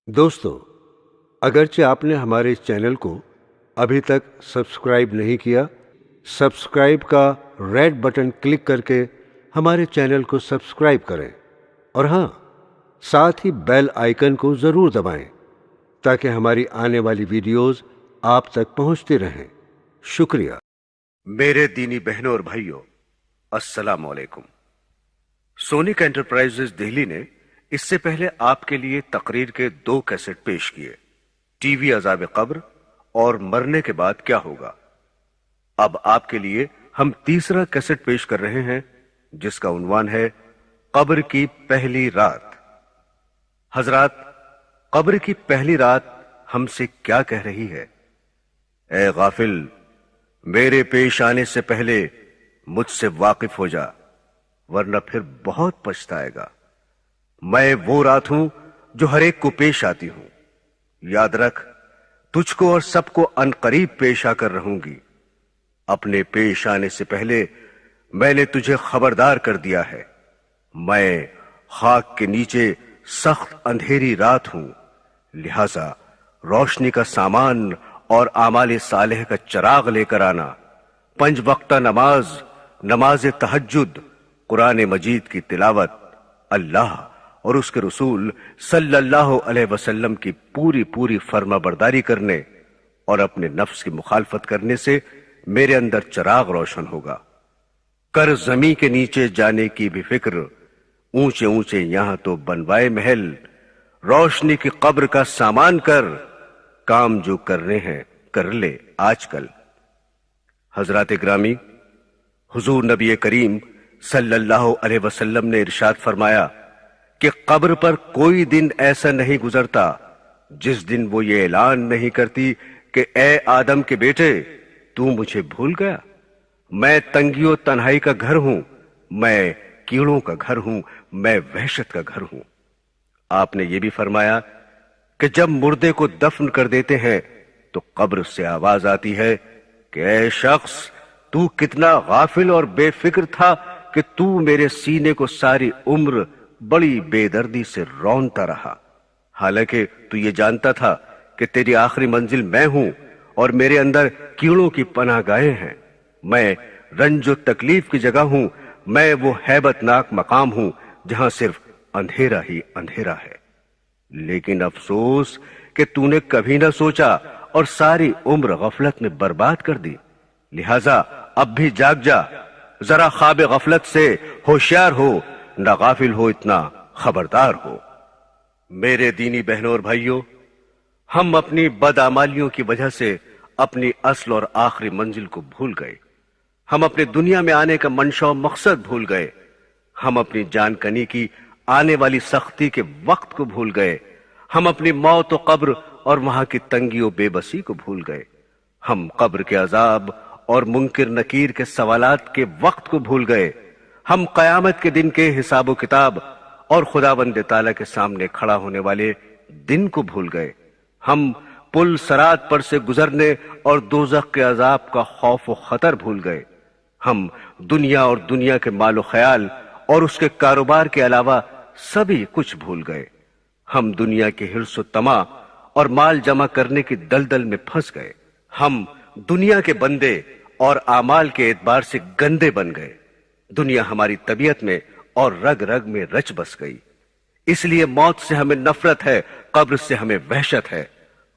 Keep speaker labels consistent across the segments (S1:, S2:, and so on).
S1: دوستو، اگرچہ آپ نے ہمارے اس چینل کو ابھی تک سبسکرائب نہیں کیا، سبسکرائب کا ریڈ بٹن کلک کر کے ہمارے چینل کو سبسکرائب کریں، اور ہاں، ساتھ ہی بیل آئیکن کو ضرور دبائیں تاکہ ہماری آنے والی ویڈیوز آپ تک پہنچتی رہیں۔ شکریہ۔
S2: میرے دینی بہنوں اور بھائیوں، السلام علیکم۔ سونک انٹرپرائزز دہلی نے اس سے پہلے آپ کے لیے تقریر کے 2 کیسٹ پیش کیے، ٹی وی عذاب قبر اور مرنے کے بعد کیا ہوگا۔ اب آپ کے لیے ہم تیسرا کیسٹ پیش کر رہے ہیں جس کا عنوان ہے قبر کی پہلی رات۔ حضرات، قبر کی پہلی رات ہم سے کیا کہہ رہی ہے؟ اے غافل، میرے پیش آنے سے پہلے مجھ سے واقف ہو جا، ورنہ پھر بہت پچھتائے گا۔ میں وہ رات ہوں جو ہر ایک کو پیش آتی ہوں۔ یاد رکھ، تجھ کو اور سب کو عنقریب پیش آ کر رہوں گی۔ اپنے پیش آنے سے پہلے میں نے تجھے خبردار کر دیا ہے، میں خاک کے نیچے سخت اندھیری رات ہوں، لہذا روشنی کا سامان اور اعمال صالح کا چراغ لے کر آنا۔ 5 وقتہ نماز، نماز تہجد، قرآن مجید کی تلاوت، اللہ اور اس کے رسول صلی اللہ علیہ وسلم کی پوری فرما برداری کرنے اور اپنے نفس کی مخالفت کرنے سے میرے اندر چراغ روشن ہوگا۔ کر زمین کے نیچے جانے کی بھی فکر، اونچے اونچے یہاں تو بنوائے محل، روشنی کی قبر کا سامان کر، کام جو کرنے ہیں کر لے آج کل۔ حضرات گرامی، حضور نبی کریم صلی اللہ علیہ وسلم نے ارشاد فرمایا کہ قبر پر کوئی دن ایسا نہیں گزرتا جس دن وہ یہ اعلان نہیں کرتی کہ اے آدم کے بیٹے، تو مجھے بھول گیا۔ میں تنگی و تنہائی کا گھر ہوں، میں کیڑوں کا گھر ہوں، میں وحشت کا گھر ہوں۔ آپ نے یہ بھی فرمایا کہ جب مردے کو دفن کر دیتے ہیں تو قبر سے آواز آتی ہے کہ اے شخص، تو کتنا غافل اور بے فکر تھا کہ تو میرے سینے کو ساری عمر بڑی بے دردی سے رونتا رہا، حالانکہ تو یہ جانتا تھا کہ تیری آخری منزل میں ہوں اور میرے اندر کیڑوں کی پناہ گاہیں ہیں۔ میں رنج و تکلیف کی جگہ ہوں، میں وہ ہیبت ناک مقام ہوں جہاں صرف اندھیرا ہی اندھیرا ہے۔ لیکن افسوس کہ تو نے کبھی نہ سوچا اور ساری عمر غفلت میں برباد کر دی، لہذا اب بھی جاگ جا، ذرا خواب غفلت سے ہوشیار ہو، نہ غافل ہو، اتنا خبردار ہو۔ میرے دینی بہنوں اور بھائیوں، ہم اپنی بدعمالیوں کی وجہ سے اپنی اصل اور آخری منزل کو بھول گئے۔ ہم اپنے دنیا میں آنے کا منشا و مقصد بھول گئے۔ ہم اپنی جان کنی کی آنے والی سختی کے وقت کو بھول گئے۔ ہم اپنی موت و قبر اور وہاں کی تنگی و بے بسی کو بھول گئے۔ ہم قبر کے عذاب اور منکر نکیر کے سوالات کے وقت کو بھول گئے۔ ہم قیامت کے دن کے حساب و کتاب اور خداوند تعالیٰ کے سامنے کھڑا ہونے والے دن کو بھول گئے۔ ہم پل صراط پر سے گزرنے اور دوزخ کے عذاب کا خوف و خطر بھول گئے۔ ہم دنیا اور دنیا کے مال و خیال اور اس کے کاروبار کے علاوہ سبھی کچھ بھول گئے۔ ہم دنیا کے حرص و طمع اور مال جمع کرنے کی دلدل میں پھنس گئے۔ ہم دنیا کے بندے اور اعمال کے اعتبار سے گندے بن گئے۔ دنیا ہماری طبیعت میں اور رگ رگ میں رچ بس گئی۔ اس لیے موت سے ہمیں نفرت ہے، قبر سے ہمیں وحشت ہے۔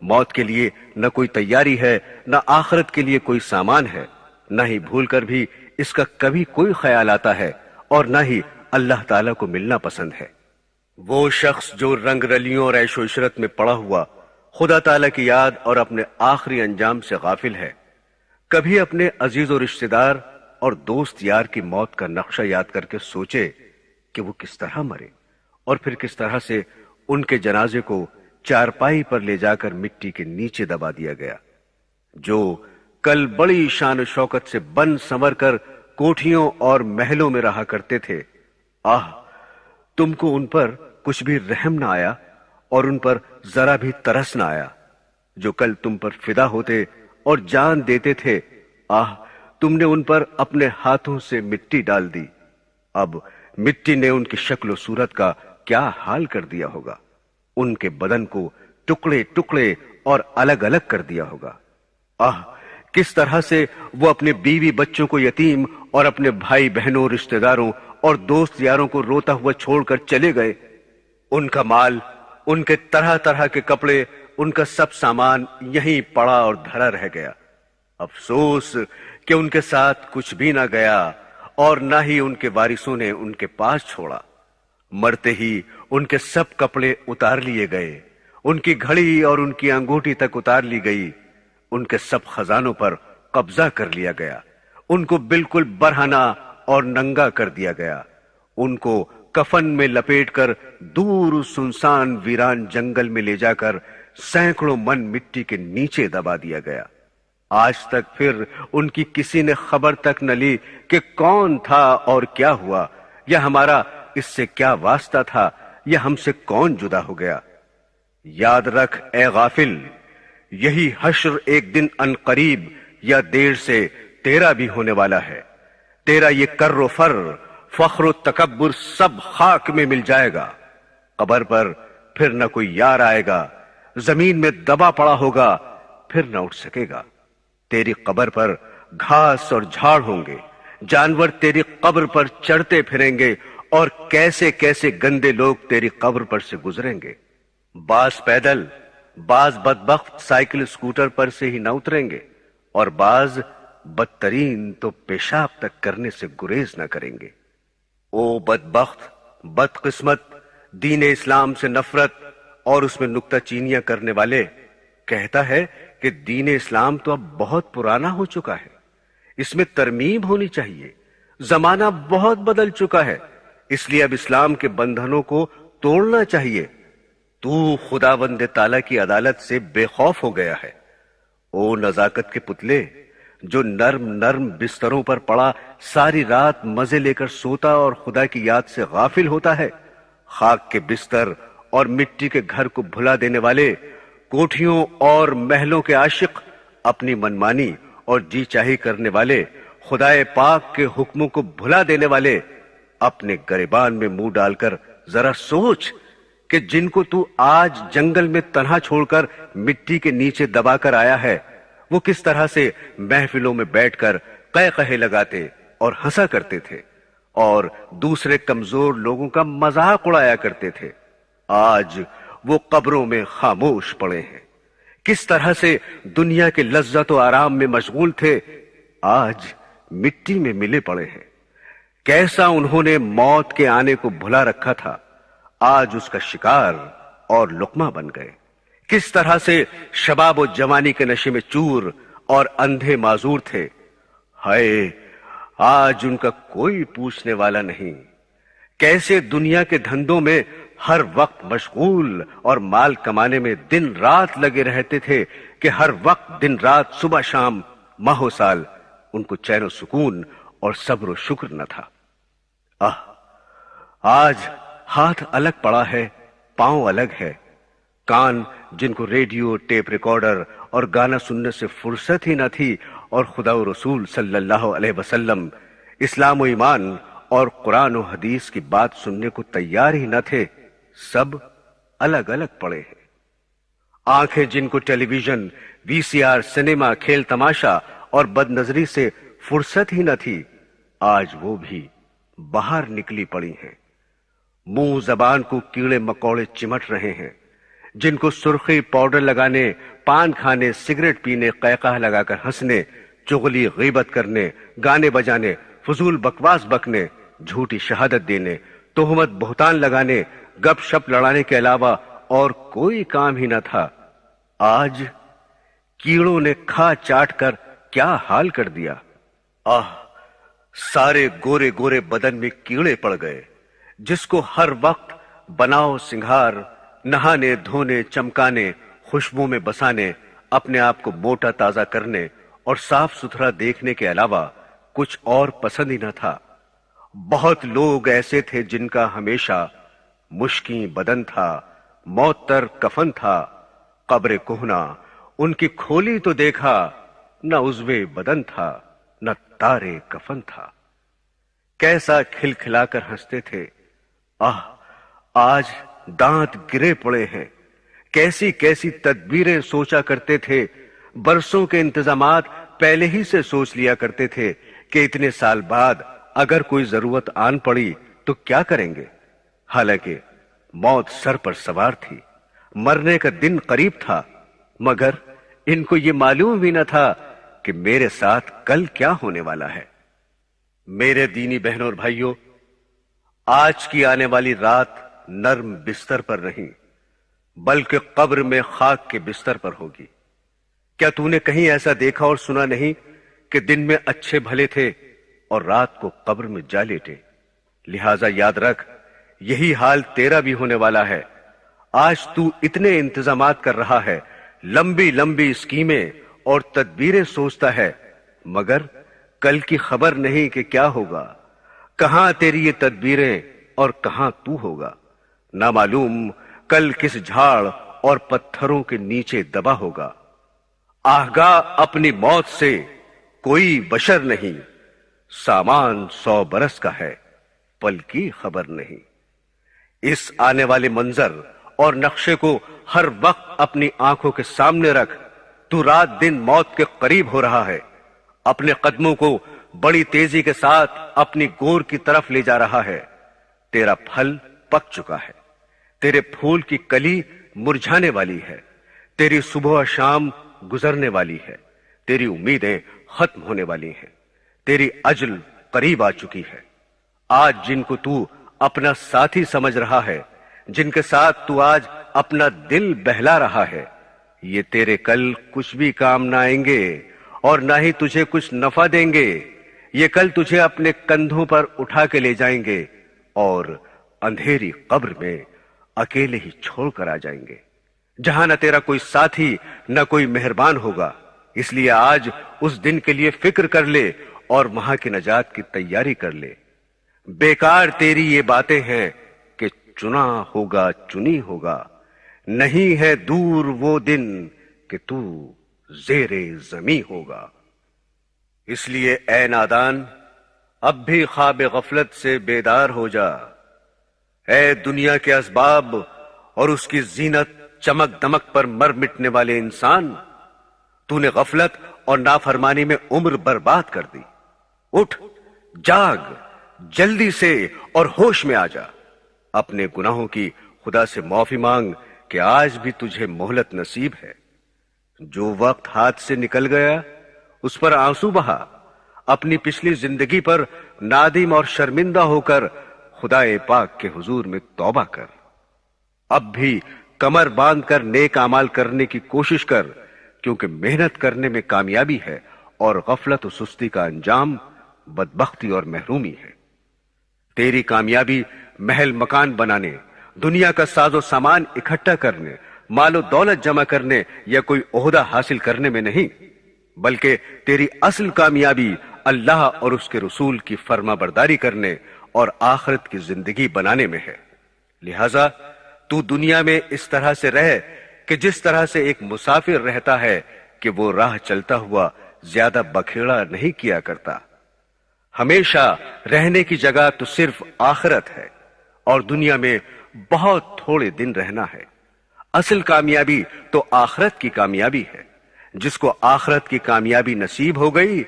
S2: موت کے لیے نہ کوئی تیاری ہے، نہ آخرت کے لیے کوئی سامان ہے، نہ ہی بھول کر بھی اس کا کبھی کوئی خیال آتا ہے، اور نہ ہی اللہ تعالیٰ کو ملنا پسند ہے۔ وہ شخص جو رنگ رلیوں اور عیش و عشرت میں پڑا ہوا خدا تعالیٰ کی یاد اور اپنے آخری انجام سے غافل ہے، کبھی اپنے عزیز و رشتہ دار اور دوست یار کی موت کا نقشہ یاد کر کے سوچے کہ وہ کس طرح مرے اور پھر کس طرح سے ان کے جنازے کو چارپائی پر لے جا کر مٹی کے نیچے دبا دیا گیا۔ جو کل بڑی شان و شوکت سے بن سنور کر کوٹھیوں اور محلوں میں رہا کرتے تھے، تم کو ان پر کچھ بھی رحم نہ آیا اور ان پر ذرا بھی ترس نہ آیا۔ جو کل تم پر فدا ہوتے اور جان دیتے تھے، تم نے ان پر اپنے ہاتھوں سے مٹی ڈال دی۔ اب مٹی نے ان کی شکل و صورت کا کیا حال کر دیا ہوگا۔ ان کے بدن کو ٹکڑے ٹکڑے اور الگ الگ کر دیا ہوگا۔ کس طرح سے وہ اپنے بیوی بچوں کو یتیم اور اپنے بھائی بہنوں، رشتہ داروں اور دوست یاروں کو روتا ہوا چھوڑ کر چلے گئے۔ ان کا مال، ان کے طرح طرح کے کپڑے، ان کا سب سامان یہیں پڑا اور دھرا رہ گیا۔ افسوس کہ ان کے ساتھ کچھ بھی نہ گیا اور نہ ہی ان کے وارثوں نے ان کے پاس چھوڑا۔ مرتے ہی ان کے سب کپڑے اتار لیے گئے، ان کی گھڑی اور ان کی انگوٹھی تک اتار لی گئی، ان کے سب خزانوں پر قبضہ کر لیا گیا، ان کو بالکل برہنہ اور ننگا کر دیا گیا، ان کو کفن میں لپیٹ کر دور سنسان ویران جنگل میں لے جا کر سینکڑوں من مٹی کے نیچے دبا دیا گیا۔ آج تک پھر ان کی کسی نے خبر تک نہ لی کہ کون تھا اور کیا ہوا، یا ہمارا اس سے کیا واسطہ تھا، یا ہم سے کون جدا ہو گیا۔ یاد رکھ اے غافل، یہی حشر ایک دن ان قریب یا دیر سے تیرا بھی ہونے والا ہے۔ تیرا یہ کر و فر، فخر و تکبر سب خاک میں مل جائے گا۔ قبر پر پھر نہ کوئی یار آئے گا، زمین میں دبا پڑا ہوگا، پھر نہ اٹھ سکے گا۔ تیری قبر پر گھاس اور جھاڑ ہوں گے، جانور تیری قبر پر چڑھتے پھریں گے، اور کیسے کیسے گندے لوگ تیری قبر پر سے گزریں گے۔ بعض پیدل، بعض بدبخت سائیکل اسکوٹر پر سے ہی نہ اتریں گے، اور بعض بدترین تو پیشاب تک کرنے سے گریز نہ کریں گے۔ او بدبخت، بدقسمت، دین اسلام سے نفرت اور اس میں نکتہ چینیاں کرنے والے، کہتا ہے کہ دین اسلام تو اب بہت پرانا ہو چکا ہے، اس میں ترمیم ہونی چاہیے، زمانہ بہت بدل چکا ہے، اس لیے اب اسلام کے بندھنوں کو توڑنا چاہیے۔ تو خداوند تعالیٰ کی عدالت سے بے خوف ہو گیا ہے۔ او نزاکت کے پتلے، جو نرم نرم بستروں پر پڑا ساری رات مزے لے کر سوتا اور خدا کی یاد سے غافل ہوتا ہے، خاک کے بستر اور مٹی کے گھر کو بھلا دینے والے، کوٹھیوں اور محلوں کے عاشق، اپنی منمانی اور جی چاہی کرنے والے، خدائے پاک کے حکموں کو بھلا دینے والے، اپنے گریبان میں منہ ڈال کر ذرا سوچ کہ جن کو تو آج جنگل میں تنہا چھوڑ کر مٹی کے نیچے دبا کر آیا ہے، وہ کس طرح سے محفلوں میں بیٹھ کر قہقہے لگاتے اور ہنسا کرتے تھے، اور دوسرے کمزور لوگوں کا مذاق اڑایا کرتے تھے۔ آج وہ قبروں میں خاموش پڑے ہیں۔ کس طرح سے دنیا کے لذت و آرام میں مشغول تھے، آج مٹی میں ملے پڑے ہیں۔ کیسا انہوں نے موت کے آنے کو بھلا رکھا تھا، آج اس کا شکار اور لقمہ بن گئے۔ کس طرح سے شباب و جوانی کے نشے میں چور اور اندھے معذور تھے، ہائے آج ان کا کوئی پوچھنے والا نہیں۔ کیسے دنیا کے دھندوں میں ہر وقت مشغول اور مال کمانے میں دن رات لگے رہتے تھے کہ ہر وقت دن رات صبح شام ماہ و سال ان کو چین و سکون اور صبر و شکر نہ تھا۔ آج ہاتھ الگ پڑا ہے، پاؤں الگ ہے، کان جن کو ریڈیو، ٹیپ ریکارڈر اور گانا سننے سے فرصت ہی نہ تھی، اور خدا و رسول صلی اللہ علیہ وسلم، اسلام و ایمان اور قرآن و حدیث کی بات سننے کو تیار ہی نہ تھے، سب الگ الگ پڑے ہیں۔ آنکھیں جن کو ٹیلی ویژن، وی سی آر، سنیما، کھیل تماشا اور بد نظری سے فرصت ہی نہ تھی، آج وہ بھی باہر نکلی پڑی ہیں۔ منہ زبان کو کیڑے مکوڑے چمٹ رہے ہیں، جن کو سرخی پاؤڈر لگانے، پان کھانے، سگریٹ پینے، قہقہ لگا کر ہنسنے، چغلی غیبت کرنے، گانے بجانے، فضول بکواس بکنے، جھوٹی شہادت دینے، تہمت بہتان لگانے، گپ شپ لڑانے کے علاوہ اور کوئی کام ہی نہ تھا، آج کیڑوں نے کھا چاٹ کر کیا حال کر دیا۔ سارے گورے گورے بدن میں کیڑے پڑ گئے، جس کو ہر وقت بناؤ سنگھار، نہانے دھونے، چمکانے، خوشبو میں بسانے، اپنے آپ کو موٹا تازہ کرنے اور صاف ستھرا دیکھنے کے علاوہ کچھ اور پسند ہی نہ تھا۔ بہت لوگ ایسے تھے جن کا ہمیشہ مشکیں بدن تھا، معطر کفن تھا، قبر کہنا ان کی کھولی تو دیکھا، نہ عضوے بدن تھا، نہ تارے کفن تھا۔ کیسا کھل کھلا کر ہنستے تھے، آج دانت گرے پڑے ہیں. کیسی کیسی تدبیریں سوچا کرتے تھے, برسوں کے انتظامات پہلے ہی سے سوچ لیا کرتے تھے کہ اتنے سال بعد اگر کوئی ضرورت آن پڑی تو کیا کریں گے. حالانکہ موت سر پر سوار تھی, مرنے کا دن قریب تھا, مگر ان کو یہ معلوم بھی نہ تھا کہ میرے ساتھ کل کیا ہونے والا ہے. میرے دینی بہنوں اور بھائیوں, آج کی آنے والی رات نرم بستر پر نہیں بلکہ قبر میں خاک کے بستر پر ہوگی. کیا تو نے کہیں ایسا دیکھا اور سنا نہیں کہ دن میں اچھے بھلے تھے اور رات کو قبر میں جا لیٹے؟ لہذا یاد رکھ, یہی حال تیرا بھی ہونے والا ہے. آج تو اتنے انتظامات کر رہا ہے, لمبی لمبی اسکیمیں اور تدبیریں سوچتا ہے, مگر کل کی خبر نہیں کہ کیا ہوگا. کہاں تیری یہ تدبیریں اور کہاں تو ہوگا. نہ معلوم کل کس جھاڑ اور پتھروں کے نیچے دبا ہوگا. آگاہ اپنی موت سے کوئی بشر نہیں, سامان 100 برس کا ہے, پل کی خبر نہیں. اس آنے والے منظر اور نقشے کو ہر وقت اپنی آنکھوں کے سامنے رکھ. تو رات دن موت کے قریب ہو رہا ہے, اپنے قدموں کو بڑی تیزی کے ساتھ اپنی گور کی طرف لے جا رہا ہے. تیرا پھل پک چکا ہے, تیرے پھول کی کلی مرجھانے والی ہے, تیری صبح و شام گزرنے والی ہے, تیری امیدیں ختم ہونے والی ہیں, تیری اجل قریب آ چکی ہے. آج جن کو تو اپنا ساتھی سمجھ رہا ہے, جن کے ساتھ تو آج اپنا دل بہلا رہا ہے, یہ تیرے کل کچھ بھی کام نہ آئیں گے اور نہ ہی تجھے کچھ نفع دیں گے. یہ کل تجھے اپنے کندھوں پر اٹھا کے لے جائیں گے اور اندھیری قبر میں اکیلے ہی چھوڑ کر آ جائیں گے, جہاں نہ تیرا کوئی ساتھی نہ کوئی مہربان ہوگا. اس لیے آج اس دن کے لیے فکر کر لے اور وہاں کی نجات کی تیاری کر لے. بیکار تیری یہ باتیں ہیں کہ چنا ہوگا چنی ہوگا, نہیں ہے دور وہ دن کہ تو زیر زمیں ہوگا. اس لیے اے نادان, اب بھی خواب غفلت سے بیدار ہو جا. اے دنیا کے اسباب اور اس کی زینت چمک دمک پر مر مٹنے والے انسان, تو نے غفلت اور نافرمانی میں عمر برباد کر دی. اٹھ, جاگ, جلدی سے اور ہوش میں آ جا. اپنے گناہوں کی خدا سے معافی مانگ کہ آج بھی تجھے مہلت نصیب ہے. جو وقت ہاتھ سے نکل گیا اس پر آنسو بہا. اپنی پچھلی زندگی پر نادم اور شرمندہ ہو کر خدا پاک کے حضور میں توبہ کر. اب بھی کمر باندھ کر نیک اعمال کرنے کی کوشش کر, کیونکہ محنت کرنے میں کامیابی ہے اور غفلت و سستی کا انجام بدبختی اور محرومی ہے. تیری کامیابی محل مکان بنانے, دنیا کا ساز و سامان اکٹھا کرنے, مال و دولت جمع کرنے یا کوئی عہدہ حاصل کرنے میں نہیں, بلکہ تیری اصل کامیابی اللہ اور اس کے رسول کی فرما برداری کرنے اور آخرت کی زندگی بنانے میں ہے. لہذا تو دنیا میں اس طرح سے رہ کہ جس طرح سے ایک مسافر رہتا ہے کہ وہ راہ چلتا ہوا زیادہ بکھیڑا نہیں کیا کرتا. ہمیشہ رہنے کی جگہ تو صرف آخرت ہے اور دنیا میں بہت تھوڑے دن رہنا ہے. اصل کامیابی تو آخرت کی کامیابی ہے. جس کو آخرت کی کامیابی نصیب ہو گئی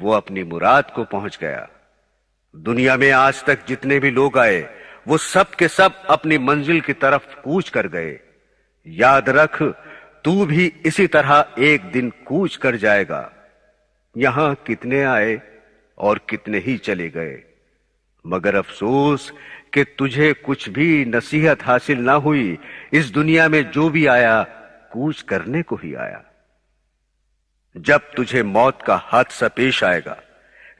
S2: وہ اپنی مراد کو پہنچ گیا. دنیا میں آج تک جتنے بھی لوگ آئے وہ سب کے سب اپنی منزل کی طرف کوچ کر گئے. یاد رکھ, تو بھی اسی طرح ایک دن کوچ کر جائے گا. یہاں کتنے آئے اور کتنے ہی چلے گئے, مگر افسوس کہ تجھے کچھ بھی نصیحت حاصل نہ ہوئی. اس دنیا میں جو بھی آیا کوچ کرنے کو ہی آیا. جب تجھے موت کا حادثہ پیش آئے گا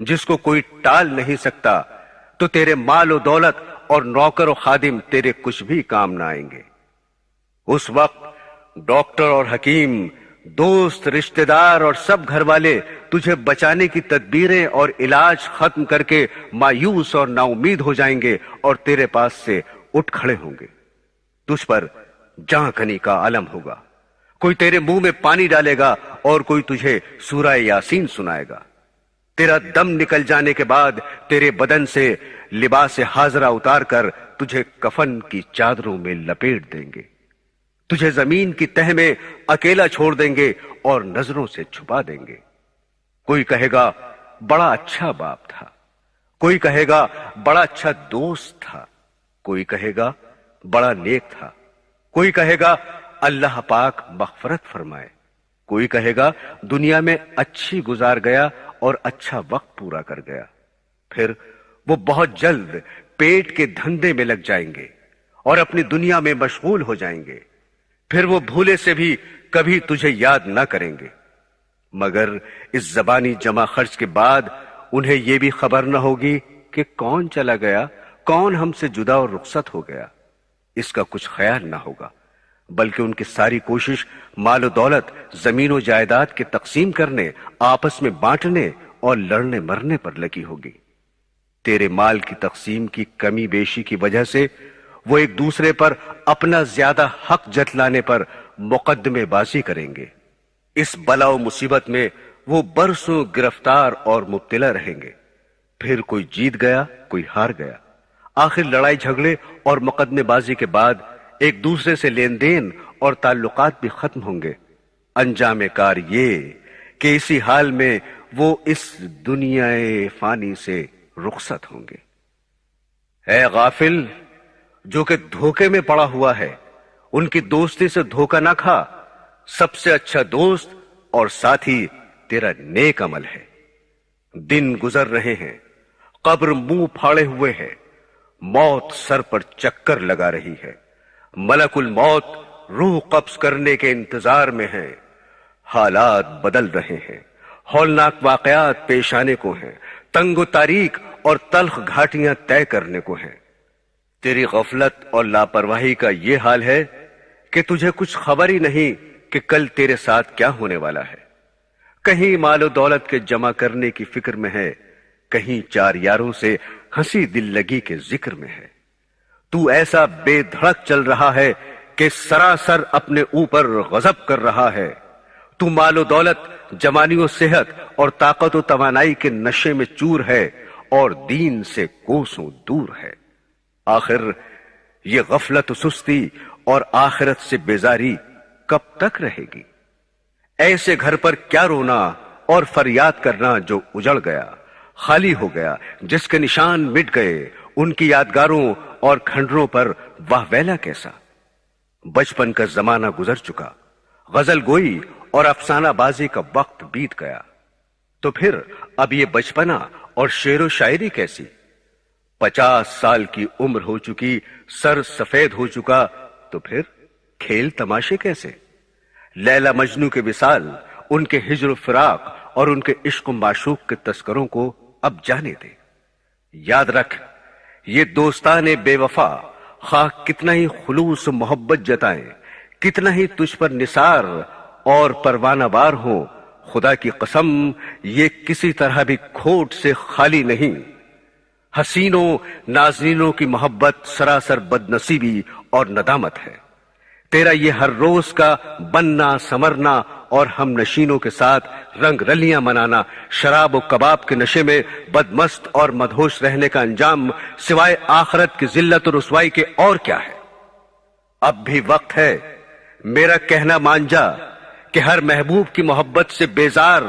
S2: جس کو کوئی ٹال نہیں سکتا, تو تیرے مال و دولت اور نوکر و خادم تیرے کچھ بھی کام نہ آئیں گے. اس وقت ڈاکٹر اور حکیم, دوست, رشتہ دار اور سب گھر والے تجھے بچانے کی تدبیریں اور علاج ختم کر کے مایوس اور نا امید ہو جائیں گے اور تیرے پاس سے اٹھ کھڑے ہوں گے. تجھ پر جاں کنی کا عالم ہوگا. کوئی تیرے منہ میں پانی ڈالے گا اور کوئی تجھے سورہ یاسین سنائے گا. تیرا دم نکل جانے کے بعد تیرے بدن سے لباس حاضرہ اتار کر تجھے کفن کی چادروں میں لپیٹ دیں گے، تجھے زمین کی تہ میں اکیلا چھوڑ دیں گے اور نظروں سے چھپا دیں گے۔ کوئی کہے گا بڑا اچھا باپ تھا، کوئی کہے گا بڑا اچھا دوست تھا، کوئی کہے گا بڑا نیک تھا، کوئی کہے گا اللہ پاک مغفرت فرمائے، کوئی کہے گا دنیا میں اچھی گزار گیا اور اچھا وقت پورا کر گیا۔ پھر وہ بہت جلد پیٹ کے دھندے میں لگ جائیں گے اور اپنی دنیا میں مشغول ہو جائیں گے، پھر وہ بھولے سے بھی کبھی تجھے یاد نہ کریں گے، مگر اس زبانی جمع خرچ کے بعد انہیں یہ بھی خبر نہ ہوگی کہ کون چلا گیا، کون ہم سے جدا اور رخصت ہو گیا۔ اس کا کچھ خیال نہ ہوگا، بلکہ ان کی ساری کوشش مال و دولت، زمین و جائیداد کے تقسیم کرنے، آپس میں بانٹنے اور لڑنے مرنے پر لگی ہوگی۔ تیرے مال کی تقسیم کی کمی بیشی کی وجہ سے وہ ایک دوسرے پر اپنا زیادہ حق جتلانے پر مقدمے بازی کریں گے۔ اس بلا و مصیبت میں وہ برسوں گرفتار اور مبتلا رہیں گے، پھر کوئی جیت گیا، کوئی ہار گیا۔ آخر لڑائی جھگڑے اور مقدمے بازی کے بعد ایک دوسرے سے لین دین اور تعلقات بھی ختم ہوں گے۔ انجام کار یہ کہ اسی حال میں وہ اس دنیا فانی سے رخصت ہوں گے۔ اے غافل، جو کہ دھوکے میں پڑا ہوا ہے، ان کی دوستی سے دھوکہ نہ کھا۔ سب سے اچھا دوست اور ساتھی تیرا نیک عمل ہے۔ دن گزر رہے ہیں، قبر منہ پھاڑے ہوئے ہے، موت سر پر چکر لگا رہی ہے، ملک الموت روح قبض کرنے کے انتظار میں ہے۔ حالات بدل رہے ہیں، ہولناک واقعات پیش آنے کو ہیں، تنگ و تاریک اور تلخ گھاٹیاں طے کرنے کو ہیں۔ تیری غفلت اور لاپرواہی کا یہ حال ہے کہ تجھے کچھ خبر ہی نہیں کہ کل تیرے ساتھ کیا ہونے والا ہے۔ کہیں مال و دولت کے جمع کرنے کی فکر میں ہے، کہیں چار یاروں سے ہنسی دل لگی کے ذکر میں ہے۔ تو ایسا بے دھڑک چل رہا ہے کہ سراسر اپنے اوپر غضب کر رہا ہے۔ تو مال و دولت، جوانی و صحت اور طاقت و توانائی کے نشے میں چور ہے اور دین سے کوسوں دور ہے۔ آخر یہ غفلت و سستی اور آخرت سے بیزاری کب تک رہے گی؟ ایسے گھر پر کیا رونا اور فریاد کرنا جو اجڑ گیا، خالی ہو گیا، جس کے نشان مٹ گئے، ان کی یادگاروں اور کھنڈروں پر واہ ویلا کیسا۔ بچپن کا زمانہ گزر چکا، غزل گوئی اور افسانہ بازی کا وقت بیت گیا، تو پھر اب یہ بچپنا اور شعر و شاعری کیسی؟ 50 سال کی عمر ہو چکی، سر سفید ہو چکا، تو پھر کھیل تماشے کیسے؟ لیلا مجنو کے وصال، ان کے ہجر و فراق اور ان کے عشق و معشوق کے تذکروں کو اب جانے دے۔ یاد رکھ، یہ دوستان بے وفا خواہ کتنا ہی خلوص و محبت جتائیں، کتنا ہی تجھ پر نثار اور پروانہ وار ہوں، خدا کی قسم یہ کسی طرح بھی کھوٹ سے خالی نہیں۔ حسینوں ناظرینوں کی محبت سراسر بد نصیبی اور ندامت ہے۔ تیرا یہ ہر روز کا بننا سمرنا اور ہم نشینوں کے ساتھ رنگ رلیاں منانا، شراب و کباب کے نشے میں بدمست اور مدہوش رہنے کا انجام سوائے آخرت کی ذلت و رسوائی کے اور کیا ہے؟ اب بھی وقت ہے، میرا کہنا مان جا کہ ہر محبوب کی محبت سے بیزار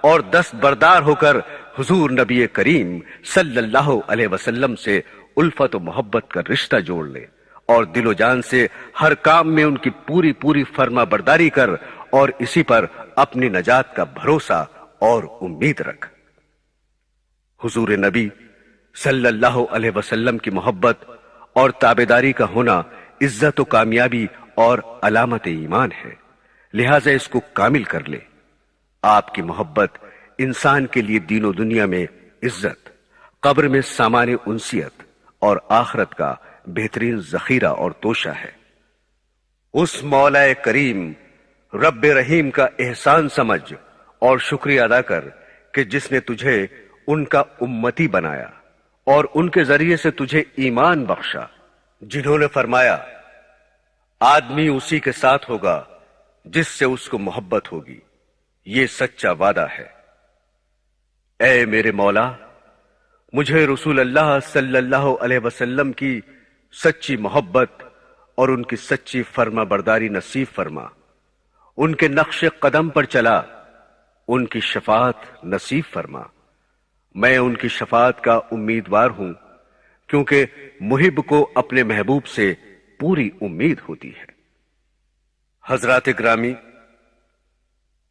S2: اور دست بردار ہو کر حضور نبی کریم صلی اللہ علیہ وسلم سے الفت و محبت کا رشتہ جوڑ لے اور دل و جان سے ہر کام میں ان کی پوری فرما برداری کر اور اسی پر اپنی نجات کا بھروسہ اور امید رکھ۔ حضور نبی صلی اللہ علیہ وسلم کی محبت اور تابعداری کا ہونا عزت و کامیابی اور علامت ایمان ہے، لہذا اس کو کامل کر لے۔ آپ کی محبت انسان کے لیے دین و دنیا میں عزت، قبر میں سامان انسیت اور آخرت کا بہترین ذخیرہ اور توشہ ہے۔ اس مولا کریم رب رحیم کا احسان سمجھ اور شکریہ ادا کر کہ جس نے تجھے ان کا امتی بنایا اور ان کے ذریعے سے تجھے ایمان بخشا، جنہوں نے فرمایا آدمی اسی کے ساتھ ہوگا جس سے اس کو محبت ہوگی، یہ سچا وعدہ ہے۔ اے میرے مولا، مجھے رسول اللہ صلی اللہ علیہ وسلم کی سچی محبت اور ان کی سچی فرما برداری نصیب فرما، ان کے نقش قدم پر چلا، ان کی شفاعت نصیب فرما۔ میں ان کی شفاعت کا امیدوار ہوں، کیونکہ محب کو اپنے محبوب سے پوری امید ہوتی ہے۔ حضرات گرامی،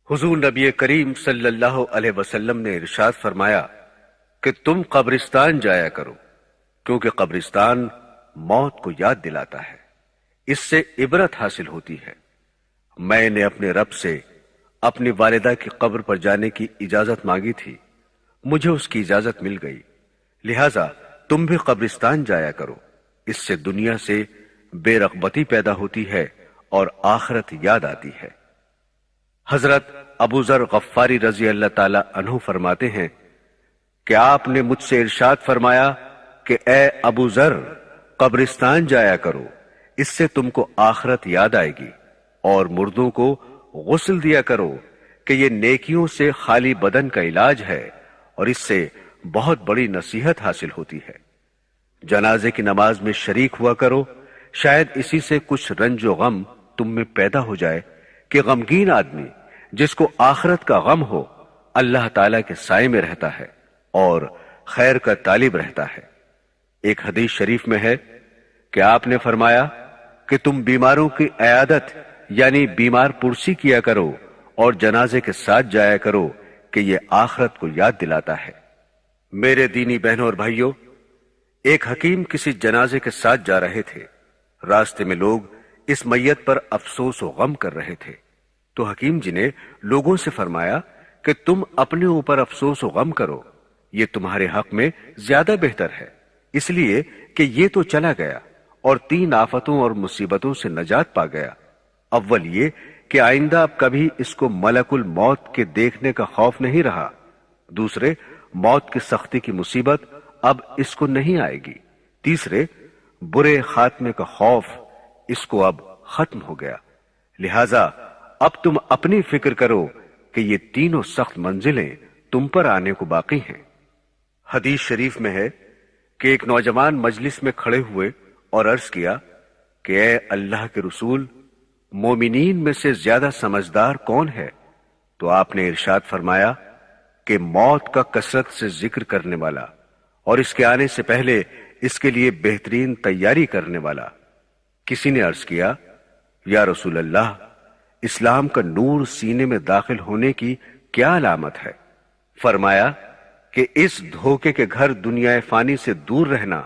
S2: حضور نبی کریم صلی اللہ علیہ وسلم نے ارشاد فرمایا کہ تم قبرستان جایا کرو، کیونکہ قبرستان موت کو یاد دلاتا ہے، اس سے عبرت حاصل ہوتی ہے۔ میں نے اپنے رب سے اپنی والدہ کی قبر پر جانے کی اجازت مانگی تھی، مجھے اس کی اجازت مل گئی، لہٰذا تم بھی قبرستان جایا کرو، اس سے دنیا سے بے رغبتی پیدا ہوتی ہے اور آخرت یاد آتی ہے۔ حضرت ابو ذر غفاری رضی اللہ تعالی عنہ فرماتے ہیں کہ آپ نے مجھ سے ارشاد فرمایا کہ اے ابو ذر، قبرستان جایا کرو، اس سے تم کو آخرت یاد آئے گی، اور مردوں کو غسل دیا کرو کہ یہ نیکیوں سے خالی بدن کا علاج ہے اور اس سے بہت بڑی نصیحت حاصل ہوتی ہے۔ جنازے کی نماز میں شریک ہوا کرو، شاید اسی سے کچھ رنج و غم تم میں پیدا ہو جائے کہ غمگین آدمی جس کو آخرت کا غم ہو اللہ تعالیٰ کے سائے میں رہتا ہے اور خیر کا طالب رہتا ہے۔ ایک حدیث شریف میں ہے کہ آپ نے فرمایا کہ تم بیماروں کی عیادت یعنی بیمار پرسی کیا کرو اور جنازے کے ساتھ جایا کرو کہ یہ آخرت کو یاد دلاتا ہے۔ میرے دینی بہنوں اور بھائیوں، ایک حکیم کسی جنازے کے ساتھ جا رہے تھے، راستے میں لوگ اس میت پر افسوس و غم کر رہے تھے، تو حکیم جی نے لوگوں سے فرمایا کہ تم اپنے اوپر افسوس و غم کرو، یہ تمہارے حق میں زیادہ بہتر ہے، اس لیے کہ یہ تو چلا گیا اور 3 آفتوں اور مصیبتوں سے نجات پا گیا۔ اول یہ کہ آئندہ اب کبھی اس کو ملک الموت کے دیکھنے کا خوف نہیں رہا، دوسرے موت کی سختی کی مصیبت اب اس کو نہیں آئے گی، تیسرے برے خاتمے کا خوف اس کو اب ختم ہو گیا، لہذا اب تم اپنی فکر کرو کہ یہ تینوں سخت منزلیں تم پر آنے کو باقی ہیں۔ حدیث شریف میں ہے کہ ایک نوجوان مجلس میں کھڑے ہوئے اور عرض کیا کہ اے اللہ کے رسول، مومنین میں سے زیادہ سمجھدار کون ہے؟ تو آپ نے ارشاد فرمایا کہ موت کا کثرت سے ذکر کرنے والا اور اس کے آنے سے پہلے اس کے لیے بہترین تیاری کرنے والا۔ کسی نے عرض کیا یا رسول اللہ، اسلام کا نور سینے میں داخل ہونے کی کیا علامت ہے؟ فرمایا کہ اس دھوکے کے گھر دنیا فانی سے دور رہنا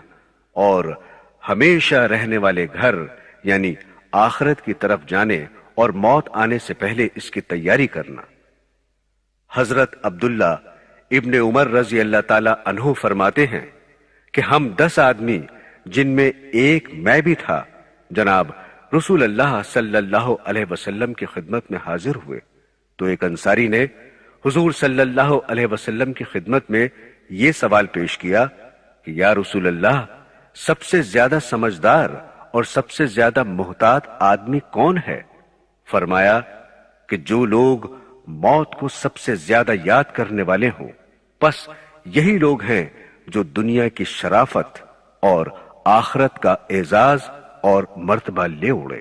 S2: اور ہمیشہ رہنے والے گھر یعنی آخرت کی طرف جانے اور موت آنے سے پہلے اس کی تیاری کرنا۔ حضرت عبداللہ ابن عمر رضی اللہ تعالی عنہ فرماتے ہیں کہ ہم 10 آدمی جن میں ایک میں بھی تھا جناب رسول اللہ صلی اللہ علیہ وسلم کی خدمت میں حاضر ہوئے، تو ایک انصاری نے حضور صلی اللہ علیہ وسلم کی خدمت میں یہ سوال پیش کیا کہ یا رسول اللہ، سب سے زیادہ سمجھدار اور سب سے زیادہ محتاط آدمی کون ہے؟ فرمایا کہ جو لوگ موت کو سب سے زیادہ یاد کرنے والے ہوں، پس یہی لوگ ہیں جو دنیا کی شرافت اور آخرت کا اعزاز اور مرتبہ لے اڑے۔